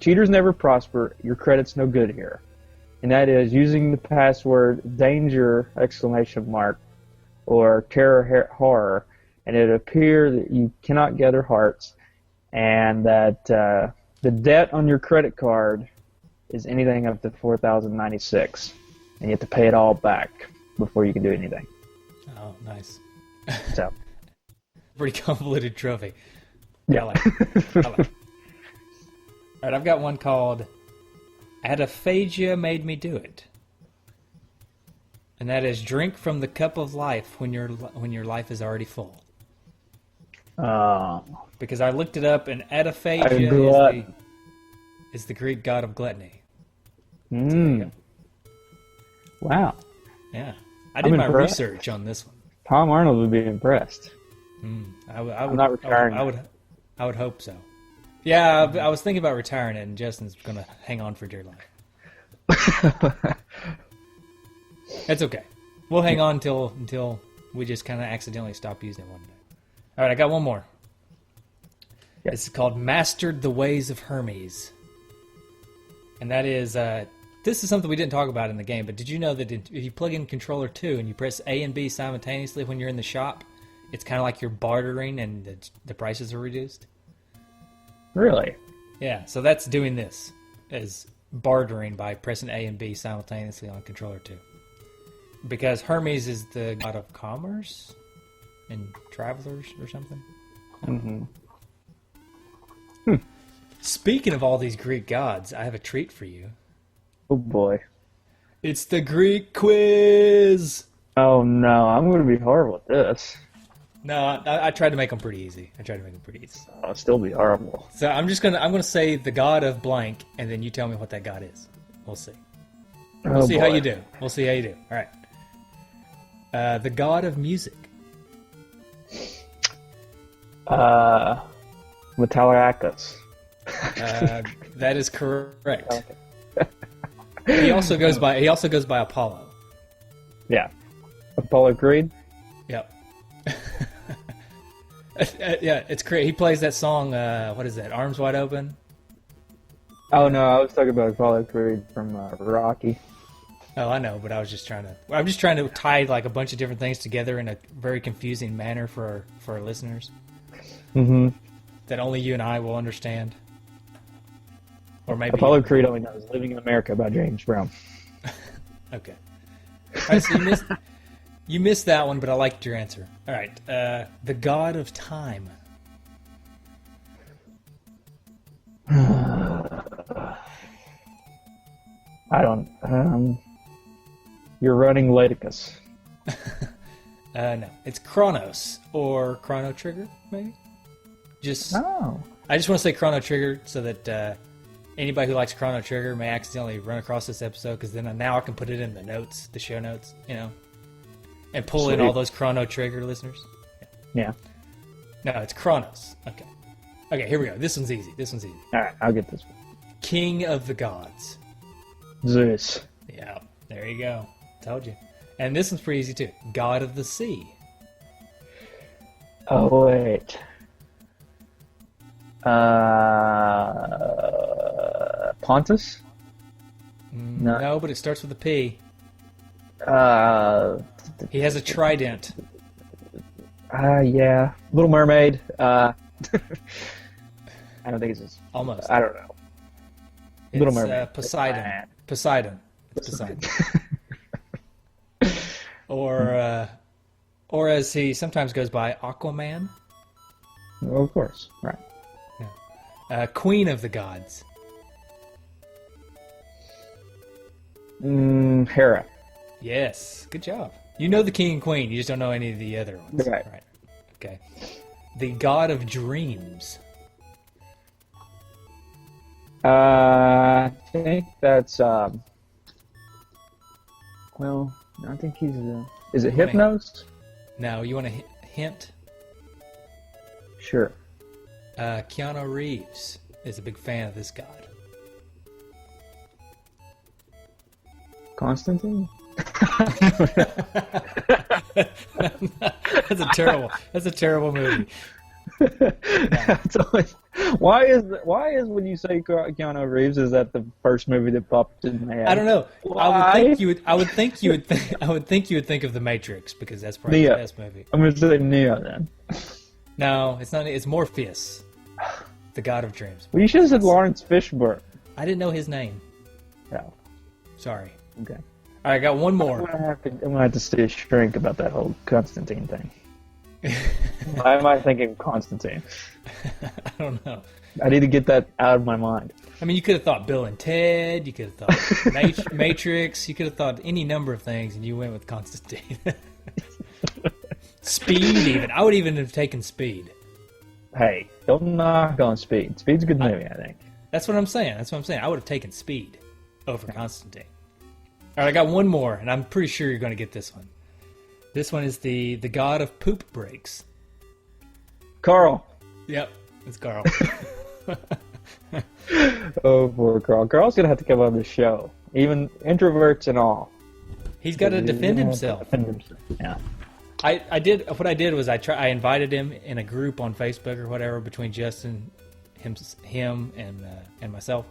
cheaters never prosper, your credit's no good here. And that is using the password danger exclamation mark or terror horror, and it appear that you cannot gather hearts, and that the debt on your credit card is anything up to 4,096, and you have to pay it all back before you can do anything. Oh, nice. So, pretty convoluted trophy. yeah. I like it. All right, I've got one called Adaphagia Made Me Do It. And that is drink from the cup of life when your life is already full. Because I looked it up, and Adaphagia is the Greek god of gluttony. Wow. Yeah. I did my research on this one. Tom Arnold would be impressed. I'm not retiring. I would hope so. Yeah, I was thinking about retiring it, and Justin's going to hang on for dear life. It's okay. We'll hang on until we just kind of accidentally stop using it one day. All right, I got one more. Yes. It's called Mastered the Ways of Hermes. And that is, this is something we didn't talk about in the game, but did you know that if you plug in controller 2 and you press A and B simultaneously when you're in the shop, it's kind of like you're bartering and the prices are reduced? Really? Yeah, so that's doing this, as bartering by pressing A and B simultaneously on controller 2. Because Hermes is the god of commerce and travelers or something. Speaking of all these Greek gods, I have a treat for you. Oh boy. It's the Greek quiz! Oh no, I'm going to be horrible at this. No, I tried to make them pretty easy. I'll still be horrible. So I'm gonna say the god of blank, and then you tell me what that god is. We'll see. We'll see how you do. All right. The god of music. Metallicus. That is correct. He also goes by Apollo. Yeah. Apollo Creed? Yep. Yeah, it's great. He plays that song, what is that, Arms Wide Open? Oh no, I was talking about Apollo Creed from Rocky. Oh, I know, but I'm just trying to tie like a bunch of different things together in a very confusing manner for our listeners. That only you and I will understand. Or maybe Apollo Creed only knows Living in America by James Brown. Okay. All right, so you missed that one, but I liked your answer. All right. The god of time. I don't. You're running Laticus. No, it's Chronos or Chrono Trigger, maybe. I just want to say Chrono Trigger so that anybody who likes Chrono Trigger may accidentally run across this episode, because then now I can put it in the notes, the show notes, and pull in all those Chrono Trigger listeners. Yeah. No, it's Chronos. Okay, here we go. This one's easy. All right, I'll get this one. King of the gods. Zeus. Yeah, there you go. Told you. And this one's pretty easy too. God of the sea. Oh wait. Pontus? No, but it starts with a P. He has a trident. Yeah. Little Mermaid. I don't think it's just... Almost. I don't know. Little Mermaid. Poseidon. Poseidon. It's Poseidon. Or as he sometimes goes by, Aquaman. Well, of course. Right. Yeah. Queen of the gods. Hera. Yes. Good job. You know the king and queen. You just don't know any of the other ones. Right. Okay. The god of dreams. I think that's... well, I think he's... is it Hypnos? No, you want a hint? Sure. Keanu Reeves is a big fan of this god. Constantine? That's a terrible movie. That's Why is when you say Keanu Reeves, is that the first movie that popped in my head? I don't know. Why? I would think you would think of The Matrix, because that's probably Neo. the best movie. I'm gonna say Neo then. No, it's not. It's Morpheus, the god of dreams. Well, you should have said Lawrence Fishburne. I didn't know his name. No. Sorry. Okay. All right, I got one more. I'm gonna have to stay a shrink about that whole Constantine thing. Why am I thinking Constantine? I don't know. I need to get that out of my mind. I mean, you could have thought Bill and Ted. You could have thought Matrix. You could have thought any number of things, and you went with Constantine. Speed, even. I would even have taken Speed. Hey, don't knock on Speed. Speed's a good movie, I think. That's what I'm saying. I would have taken Speed over Constantine. All right, I got one more, and I'm pretty sure you're going to get this one. This one is the god of poop breaks. Carl. Yep, it's Carl. Oh, poor Carl. Carl's gonna have to come on the show, even introverts and all. He's got to defend himself. Yeah. I did what I did was I invited him in a group on Facebook or whatever between Justin, him and myself,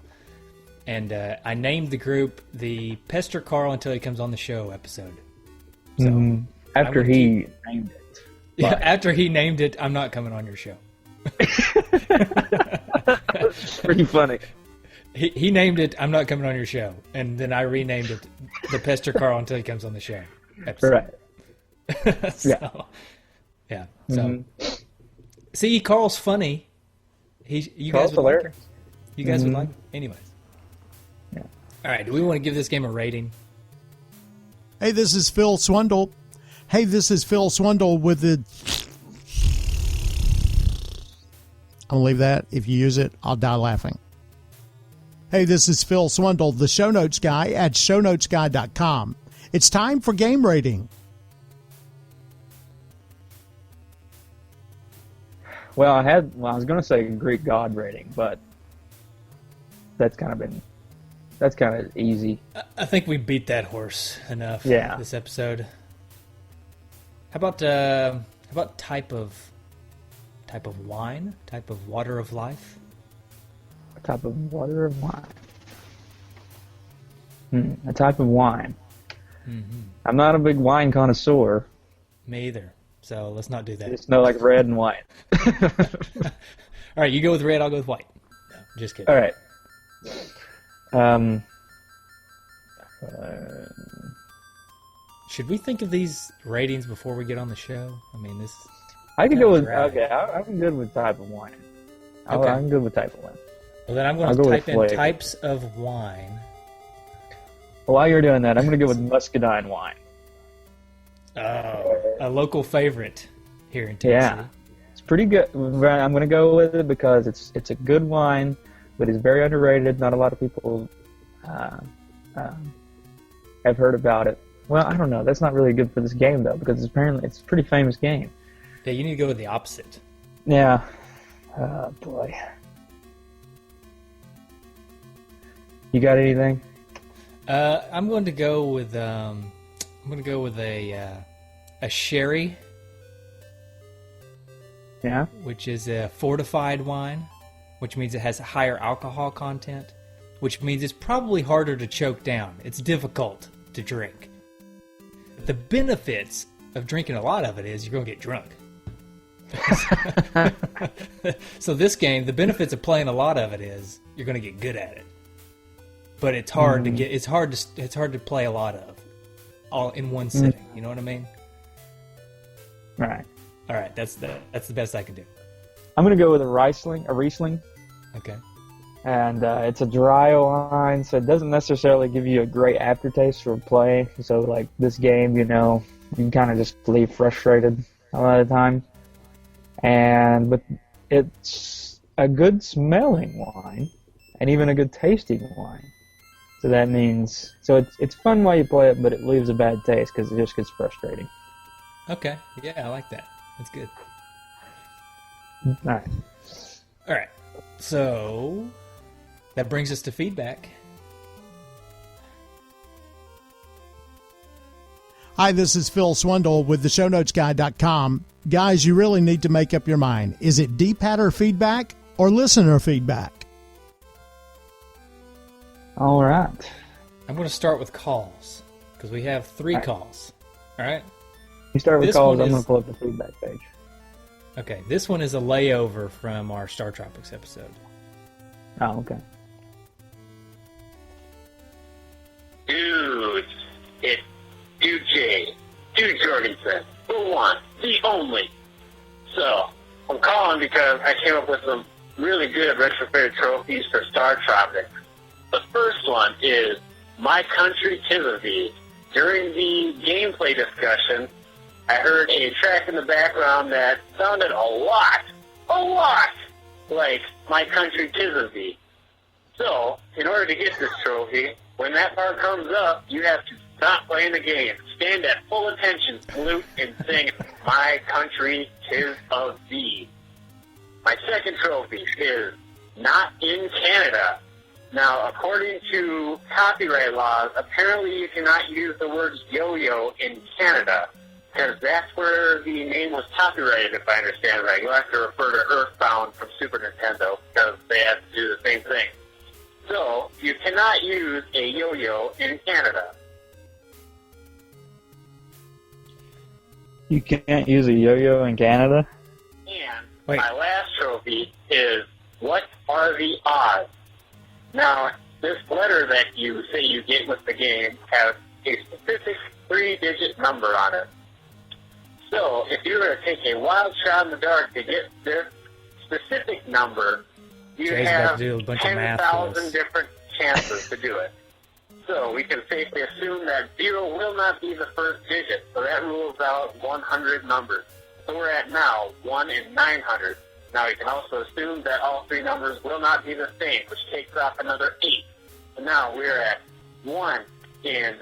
and I named the group the Pester Carl Until He Comes on the Show episode. So after he named it. Yeah, after he named it, I'm not coming on your show. It's pretty funny. He named it, I'm not coming on your show, and then I renamed it the Pester Carl Until He Comes on the show episode. Right. So, yeah. So, see, Carl's funny. You Carl's guys would hilarious. like him. You guys would like him? Anyways. Yeah. All right, do we want to give this game a rating? Hey, this is Phil Swindle. With the... I'm going to leave that. If you use it, I'll die laughing. Hey, this is Phil Swindle, the show notes guy at shownotesguy.com. It's time for game rating. Well, I was going to say Greek god rating, but that's kind of easy. I think we beat that horse enough. Yeah. This episode. How about type of wine? Type of water of life? A type of water of wine. A type of wine. Mm-hmm. I'm not a big wine connoisseur. Me either. So let's not do I that. just know like red and white. All right, you go with red, I'll go with white. No, just kidding. All right. Should we think of these ratings before we get on the show? I mean, this... I can go with... Right. Okay, I'm good with type of wine. Okay. I'm good with type of wine. Well, then I'm going I'll to go type with in flavor. types of wine. While you're doing that, I'm going to go with muscadine wine. Oh, a local favorite here in Tennessee. Yeah. It's pretty good. I'm going to go with it because it's a good wine, but it's very underrated. Not a lot of people have heard about it. Well, I don't know. That's not really good for this game, though, because apparently it's a pretty famous game. Yeah, you need to go with the opposite. Yeah. Oh, boy. You got anything? I'm going to go with a sherry, Yeah. which is a fortified wine, which means it has a higher alcohol content, which means it's probably harder to choke down. It's difficult to drink. The benefits of drinking a lot of it is you're going to get drunk. So this game, the benefits of playing a lot of it is you're going to get good at it. But it's hard to get. It's hard to play a lot of, all in one sitting. You know what I mean? All right. All right, that's the best I can do. I'm going to go with a Riesling. Okay. And it's a dry wine, so it doesn't necessarily give you a great aftertaste for play. So, like, this game, you can kind of just leave frustrated a lot of the time. But it's a good smelling wine, and even a good tasting wine. So that means, it's fun while you play it, but it leaves a bad taste because it just gets frustrating. Okay. Yeah, I like that. That's good. All right. All right. So that brings us to feedback. Hi, this is Phil Swindle with the shownotesguy.com. Guys, you really need to make up your mind. Is it D-Patter feedback or listener feedback? All right. I'm going to start with calls because we have 3 calls. All right. You start with This calls. one I'm going is- to pull up the feedback page. Okay, this one is a layover from our Star Tropics episode. Oh, okay. Dude, it's Dude J. Dude Jorgensen. The one, the only. So, I'm calling because I came up with some really good retrofitted trophies for Star Tropics. The first one is My Country Tis of Thee. During the gameplay discussion, I heard a track in the background that sounded a lot like My Country Tis of Thee. So, in order to get this trophy, when that part comes up, you have to stop playing the game, stand at full attention, salute, and sing My Country Tis of Thee. My second trophy is Not in Canada. Now, according to copyright laws, apparently you cannot use the words yo-yo in Canada, because that's where the name was copyrighted, if I understand right. You'll have to refer to Earthbound from Super Nintendo, because they have to do the same thing. So, you cannot use a yo-yo in Canada. You can't use a yo-yo in Canada? And Wait. my last trophy is What Are the Odds? Now, this letter that you say you get with the game has a specific 3-digit number on it. So, if you were to take a wild shot in the dark to get this specific number, you Jay's about have to do a bunch of math for 10,000 us. different chances to do it. So we can safely assume that 0 will not be the first digit, so that rules out 100 numbers. So we're at now 1 in 900. Now we can also assume that all 3 numbers will not be the same, which takes off another 8. So now we're at 1 in,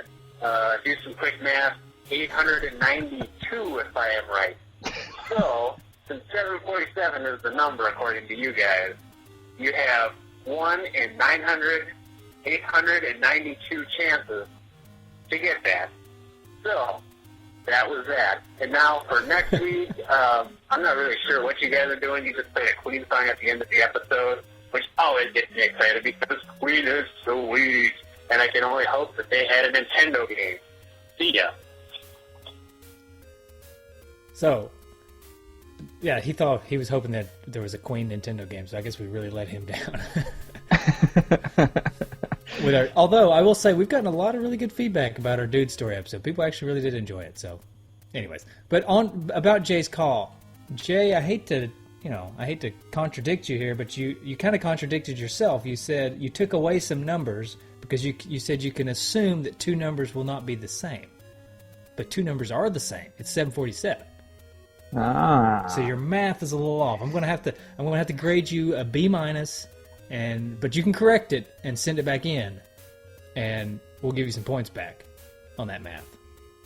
do some quick math, 892 if I am right. So, since 747 is the number according to you guys, you have 1 in 900, 892 chances to get that. So, that was that. And now for next week, I'm not really sure what you guys are doing. You just play a Queen song at the end of the episode, which always gets me excited because Queen is sweet. And I can only hope that they had a Nintendo game. See ya. So, yeah, he was hoping that there was a Queen Nintendo game, so I guess we really let him down. Although I will say we've gotten a lot of really good feedback about our Dude Story episode. People actually really did enjoy it. So, anyways, but about Jay's call, Jay, I hate to contradict you here, but you kind of contradicted yourself. You said you took away some numbers because you said you can assume that 2 numbers will not be the same, but 2 numbers are the same. It's 747. Ah. So your math is a little off. I'm gonna have to grade you a B-, but you can correct it and send it back in, and we'll give you some points back on that math.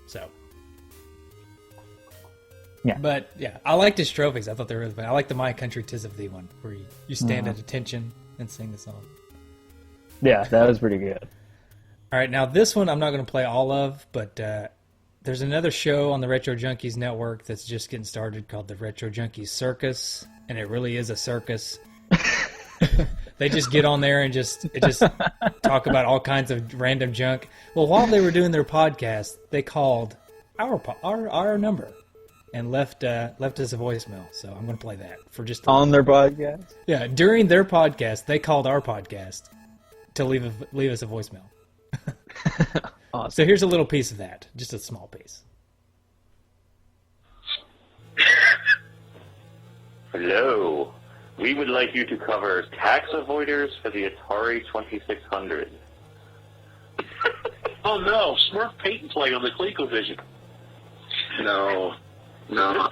So, yeah. But yeah, I liked his trophies. I thought they were really fun. I like the My Country 'Tis of Thee one, where you stand at attention and sing the song. Yeah, that was pretty good. All right, now this one I'm not going to play all of, but there's another show on the Retro Junkies network that's just getting started called the Retro Junkies Circus, and it really is a circus. They just get on there and just talk about all kinds of random junk. Well, while they were doing their podcast, they called our number and left us a voicemail. So I'm going to play that for just On their podcast? yeah. During their podcast, they called our podcast to leave us a voicemail. Awesome. So here's a little piece of that, just a small piece. Hello. We would like you to cover tax avoiders for the Atari 2600. Oh no, Smurf paint and play on the ColecoVision. No. Noah's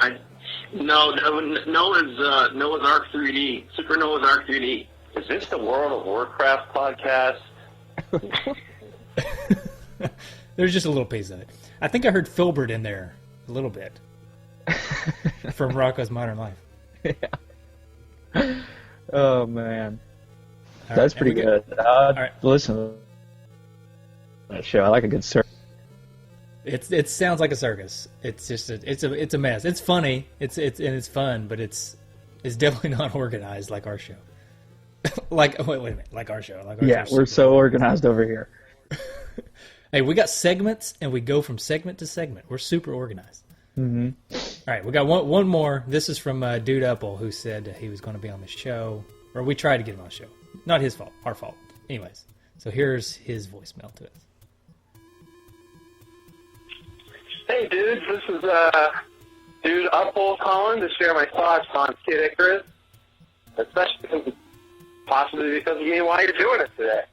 Ark 3D. Super Noah's Ark 3D. Is this the World of Warcraft podcast? There's just a little piece of it. I think I heard Filbert in there a little bit from Rocco's Modern Life. Oh, man. All That's right, pretty and we good. I'd right. listen to that show. I like a good circus. It sounds like a circus. It's just it's a mess. It's funny. It's fun, but it's is definitely not organized like our show. Wait a minute, like our show. Yeah, we're so organized over here. Hey, we got segments, and we go from segment to segment. We're super organized. Mm-hmm. All right, we got one more. This is from Dude Apple, who said he was going to be on the show, or we tried to get him on the show. Not his fault, our fault. Anyways, so here's his voicemail to us. Hey, dudes, this is Dude Apple calling to share my thoughts on Kid Icarus, especially possibly because of me and why you're doing it today.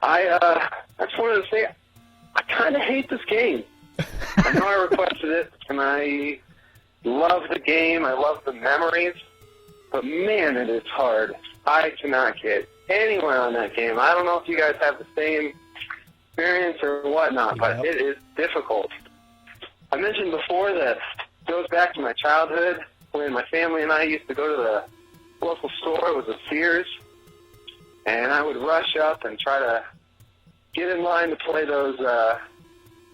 I just wanted to say I kind of hate this game. I know I requested it, and I love the game. I love the memories, but man, it is hard. I cannot get anywhere on that game. I don't know if you guys have the same experience or whatnot, but it is difficult. I mentioned before that it goes back to my childhood when my family and I used to go to the local store. It was a Sears, and I would rush up and try to get in line to play those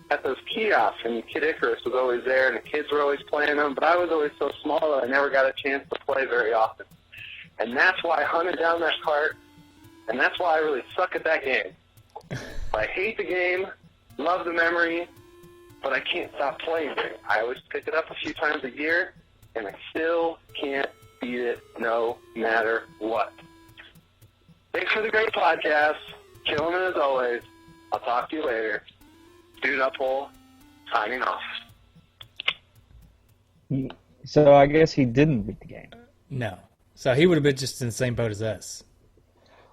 at those kiosks, and Kid Icarus was always there, and the kids were always playing them, but I was always so small that I never got a chance to play very often. And that's why I hunted down that cart, and that's why I really suck at that game. I hate the game, love the memory, but I can't stop playing it. I always pick it up a few times a year, and I still can't beat it no matter what. Thanks for the great podcast. Killing it as always. I'll talk to you later. Dude Uphole, signing off. So I guess he didn't beat the game. No. So he would have been just in the same boat as us.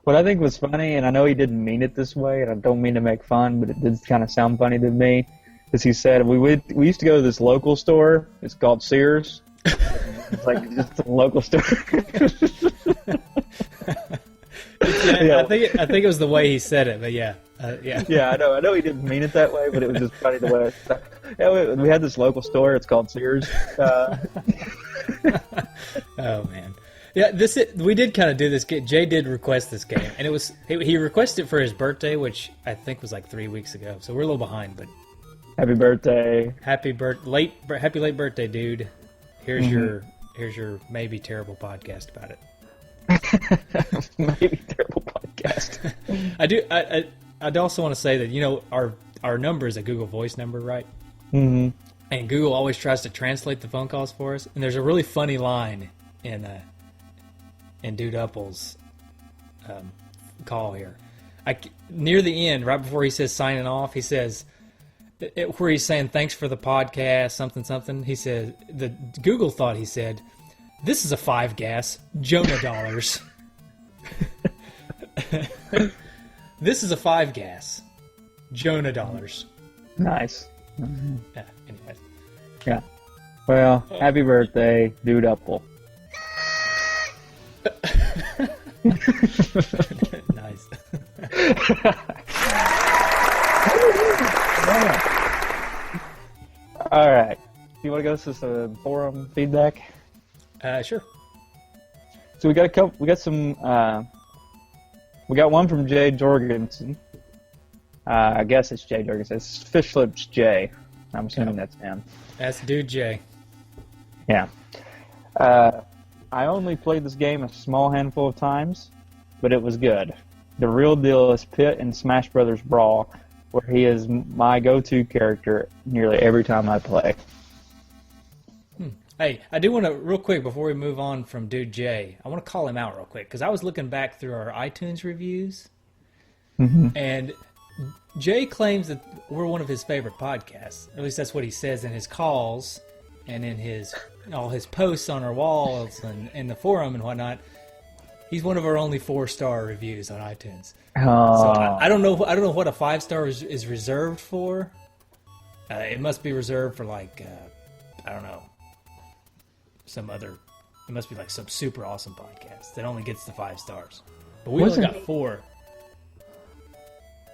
What I think was funny, and I know he didn't mean it this way, and I don't mean to make fun, but it did kind of sound funny to me, is he said, we used to go to this local store. It's called Sears. It's like just a local store. Yeah. I think it was the way he said it, but yeah. Yeah, I know he didn't mean it that way, but it was just funny the way. We had this local store. It's called Sears. Oh man, yeah. We did kind of do this. Jay did request this game, and he requested it for his birthday, which I think was like 3 weeks ago. So we're a little behind, but happy birthday! Happy late birthday, dude. Here's your maybe terrible podcast about it. Maybe terrible podcast. I'd also want to say that our number is a Google Voice number, right? Mm-hmm. And Google always tries to translate the phone calls for us. And there's a really funny line in Dude Upple's call here. Near the end, right before he says signing off, he says where he's saying thanks for the podcast, something something. He said the Google thought he said, "This is a 5 gas Jonah dollars." This is a 5 gas Jonah dollars. Nice. Mm-hmm. Yeah. Anyways. Yeah. Well, happy birthday, Dude Upple. Nice. All right. You want to go to some forum feedback? Sure. So we got one from Jay Jorgensen. I guess it's Jay Jorgensen. It's Fish Lips Jay. I'm assuming that's him. That's Dude Jay. Yeah. I only played this game a small handful of times, but it was good. The real deal is Pit in Smash Brothers Brawl, where he is my go-to character nearly every time I play. Hey, I do want to, real quick, before we move on from Dude Jay, I want to call him out real quick, because I was looking back through our iTunes reviews, and Jay claims that we're one of his favorite podcasts. At least that's what he says in his calls and in all his posts on our walls and in the forum and whatnot. He's one of our only 4-star reviews on iTunes. Oh. So I don't know what a 5-star is reserved for. It must be reserved for I don't know. It must be like some super awesome podcast that only gets the 5 stars. But we only got 4.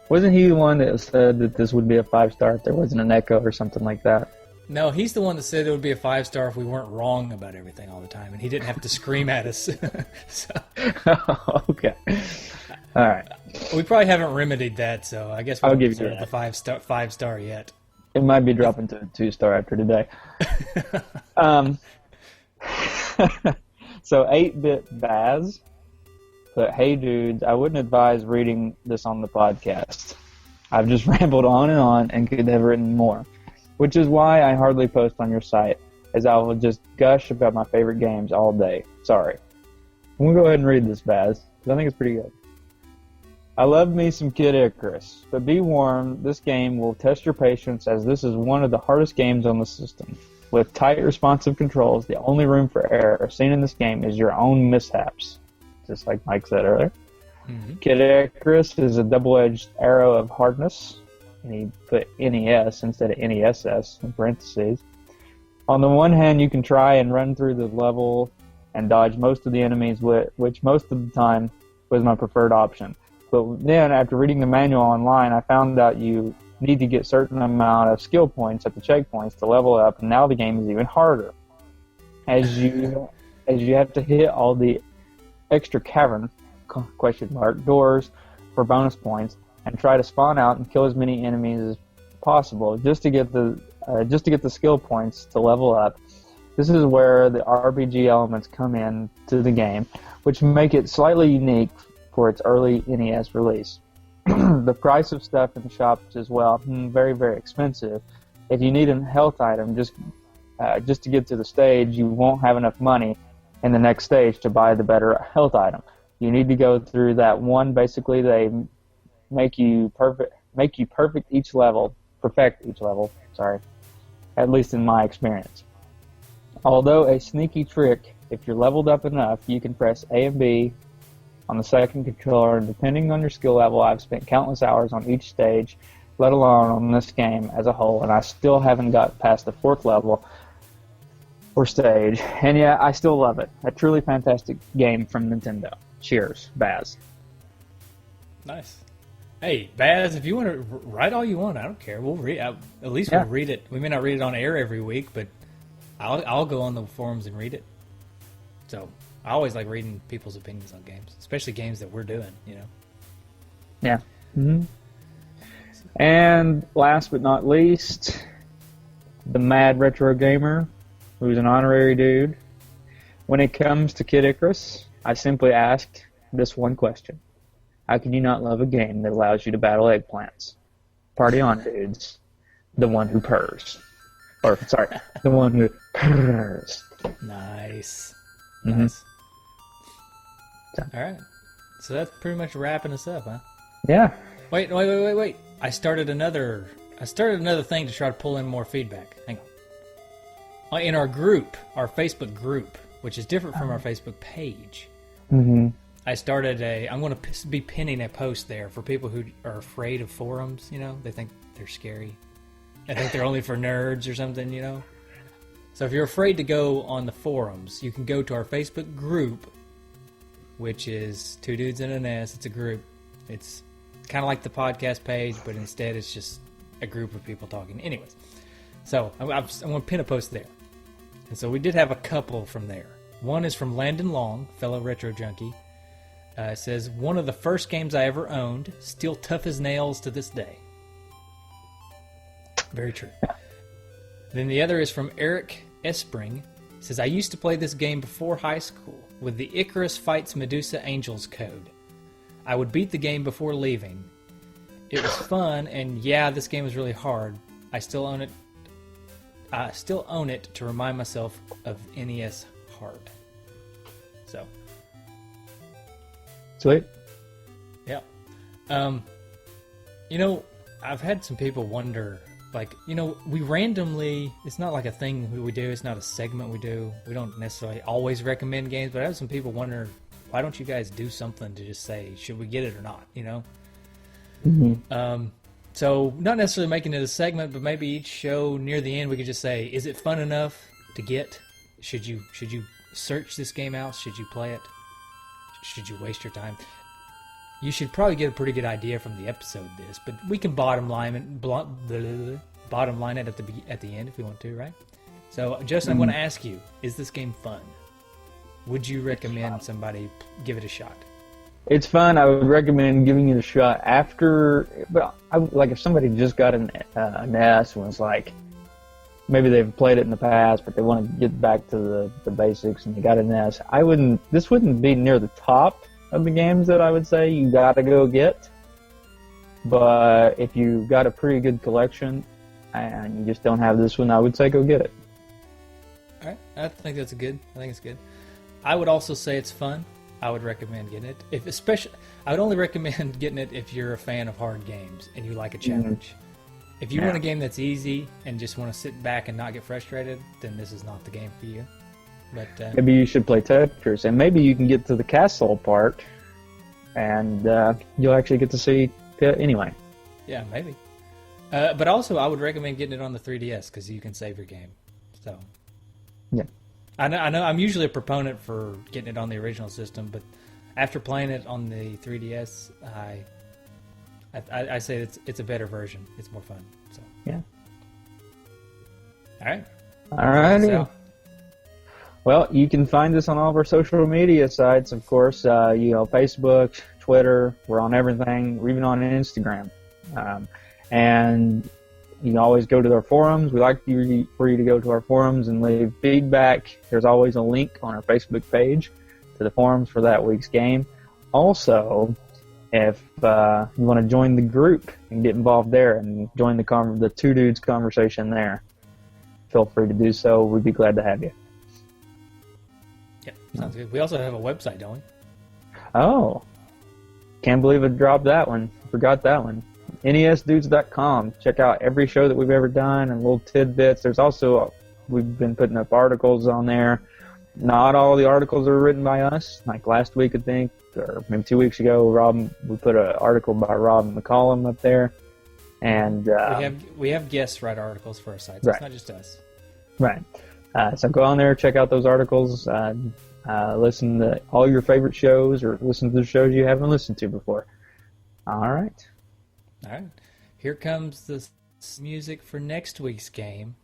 Wasn't he the one that said that this would be a 5-star if there wasn't an echo or something like that? No, he's the one that said it would be a 5-star if we weren't wrong about everything all the time, and he didn't have to scream at us. Okay. All right. We probably haven't remedied that, so I guess we I'll won't give you deserve that. the 5-star yet. It might be dropping to a 2-star after today. So 8-Bit Baz put, "Hey dudes, I wouldn't advise reading this on the podcast. I've just rambled on and could have written more, which is why I hardly post on your site, as I will just gush about my favorite games all day. Sorry." I'm going to go ahead and read this, Baz, because I think it's pretty good. "I love me some Kid Icarus, but be warned, this game will test your patience, as this is one of the hardest games on the system. With tight responsive controls, the only room for error seen in this game is your own mishaps," just like Mike said earlier. Mm-hmm. "Kid Icarus is a double-edged arrow of hardness," and he put NES instead of NESS in parentheses. "On the one hand, you can try and run through the level and dodge most of the enemies, which most of the time was my preferred option. But then, after reading the manual online, I found out you need to get certain amount of skill points at the checkpoints to level up, and now the game is even harder, as you have to hit all the extra cavern doors for bonus points, and try to spawn out and kill as many enemies as possible just to get the skill points to level up. This is where the RPG elements come in to the game, which make it slightly unique for its early NES release. The price of stuff in the shops as well, very, very expensive. If you need a health item just to get to the stage, you won't have enough money in the next stage to buy the better health item. You need to go through that one. Basically, they make you perfect each level. Sorry, at least in my experience. Although a sneaky trick, if you're leveled up enough, you can press A and B on the second controller, and depending on your skill level, I've spent countless hours on each stage, let alone on this game as a whole, and I still haven't got past the 4th level or stage. And yeah, I still love it. A truly fantastic game from Nintendo. Cheers, Baz." Nice. Hey, Baz, if you want to write all you want, I don't care. We'll read. At least we'll read it. We may not read it on air every week, but I'll go on the forums and read it. So I always like reading people's opinions on games, especially games that we're doing. Yeah. Mm-hmm. And last but not least, the Mad Retro Gamer, who's an honorary dude. "When it comes to Kid Icarus, I simply asked this one question. How can you not love a game that allows you to battle eggplants? Party on, dudes. The one who purrs. Or, sorry, the one who purrs." Nice. Mm-hmm. Nice. All right. So that's pretty much wrapping us up, huh? Yeah. Wait. I started another thing to try to pull in more feedback. Hang on. In our group, our Facebook group, which is different from our Facebook page, Mm-hmm. I started I'm going to be pinning a post there for people who are afraid of forums, They think they're scary. I think they're only for nerds or something, So if you're afraid to go on the forums, you can go to our Facebook group, which is Two Dudes and an S. It's a group. It's kind of like the podcast page, but instead it's just a group of people talking. Anyways, so I'm going to pin a post there. And so we did have a couple from there. One is from Landon Long, fellow retro junkie. It says, "One of the first games I ever owned, still tough as nails to this day." Very true. Then the other is from Eric Espring. It says, "I used to play this game before high school with the Icarus Fights Medusa Angels code. I would beat the game before leaving. It was fun, and yeah, this game was really hard. I still own it to remind myself of NES hard." So, Sweet. yeah. I've had some people wonder, we randomly, it's not like a thing we do, it's not a segment we do. We don't necessarily always recommend games, but I have some people wonder, why don't you guys do something to just say, should we get it or not, Mm-hmm. So, not necessarily making it a segment, but maybe each show near the end we could just say, is it fun enough to get? Should you search this game out? Should you play it? Should you waste your time? You should probably get a pretty good idea from the episode this, but we can bottom line it at the end if we want to, right? So, Justin, I'm going to ask you, is this game fun? Would you recommend somebody give it a shot? It's fun. I would recommend giving it a shot after. But if somebody just got an NES and was like, maybe they've played it in the past, but they want to get back to the basics, and they got an S. This wouldn't be near the top of the games that I would say you got to go get. But if you got a pretty good collection and you just don't have this one, I would say go get it. All right, I think that's good. I think it's good. I would also say it's fun. I would recommend getting it. I would only recommend getting it if you're a fan of hard games and you like a challenge. If you want a game that's easy and just want to sit back and not get frustrated, then this is not the game for you. But maybe you should play Tetris, and maybe you can get to the castle part, and you'll actually get to see Pit anyway. Yeah, maybe. But also, I would recommend getting it on the 3DS because you can save your game. So, yeah, I know. I'm usually a proponent for getting it on the original system, but after playing it on the 3DS, I say it's a better version. It's more fun. So yeah. All right. Well, you can find us on all of our social media sites, of course. Facebook, Twitter. We're on everything. We're even on Instagram. And you can always go to our forums. We like for you to go to our forums and leave feedback. There's always a link on our Facebook page to the forums for that week's game. Also, if you want to join the group and get involved there and join the Two Dudes conversation there, feel free to do so. We'd be glad to have you. Yep, sounds good. We also have a website, don't we? Oh, can't believe I dropped that one. Forgot that one. NESdudes.com. Check out every show that we've ever done and little tidbits. There's also, we've been putting up articles on there. Not all the articles are written by us. Like last week, I think, or maybe 2 weeks ago, we put an article by Rob McCollum up there. And we have guests write articles for our site. So It's not just us. Right. So go on there, check out those articles, listen to all your favorite shows, or listen to the shows you haven't listened to before. All right. Here comes the music for next week's game.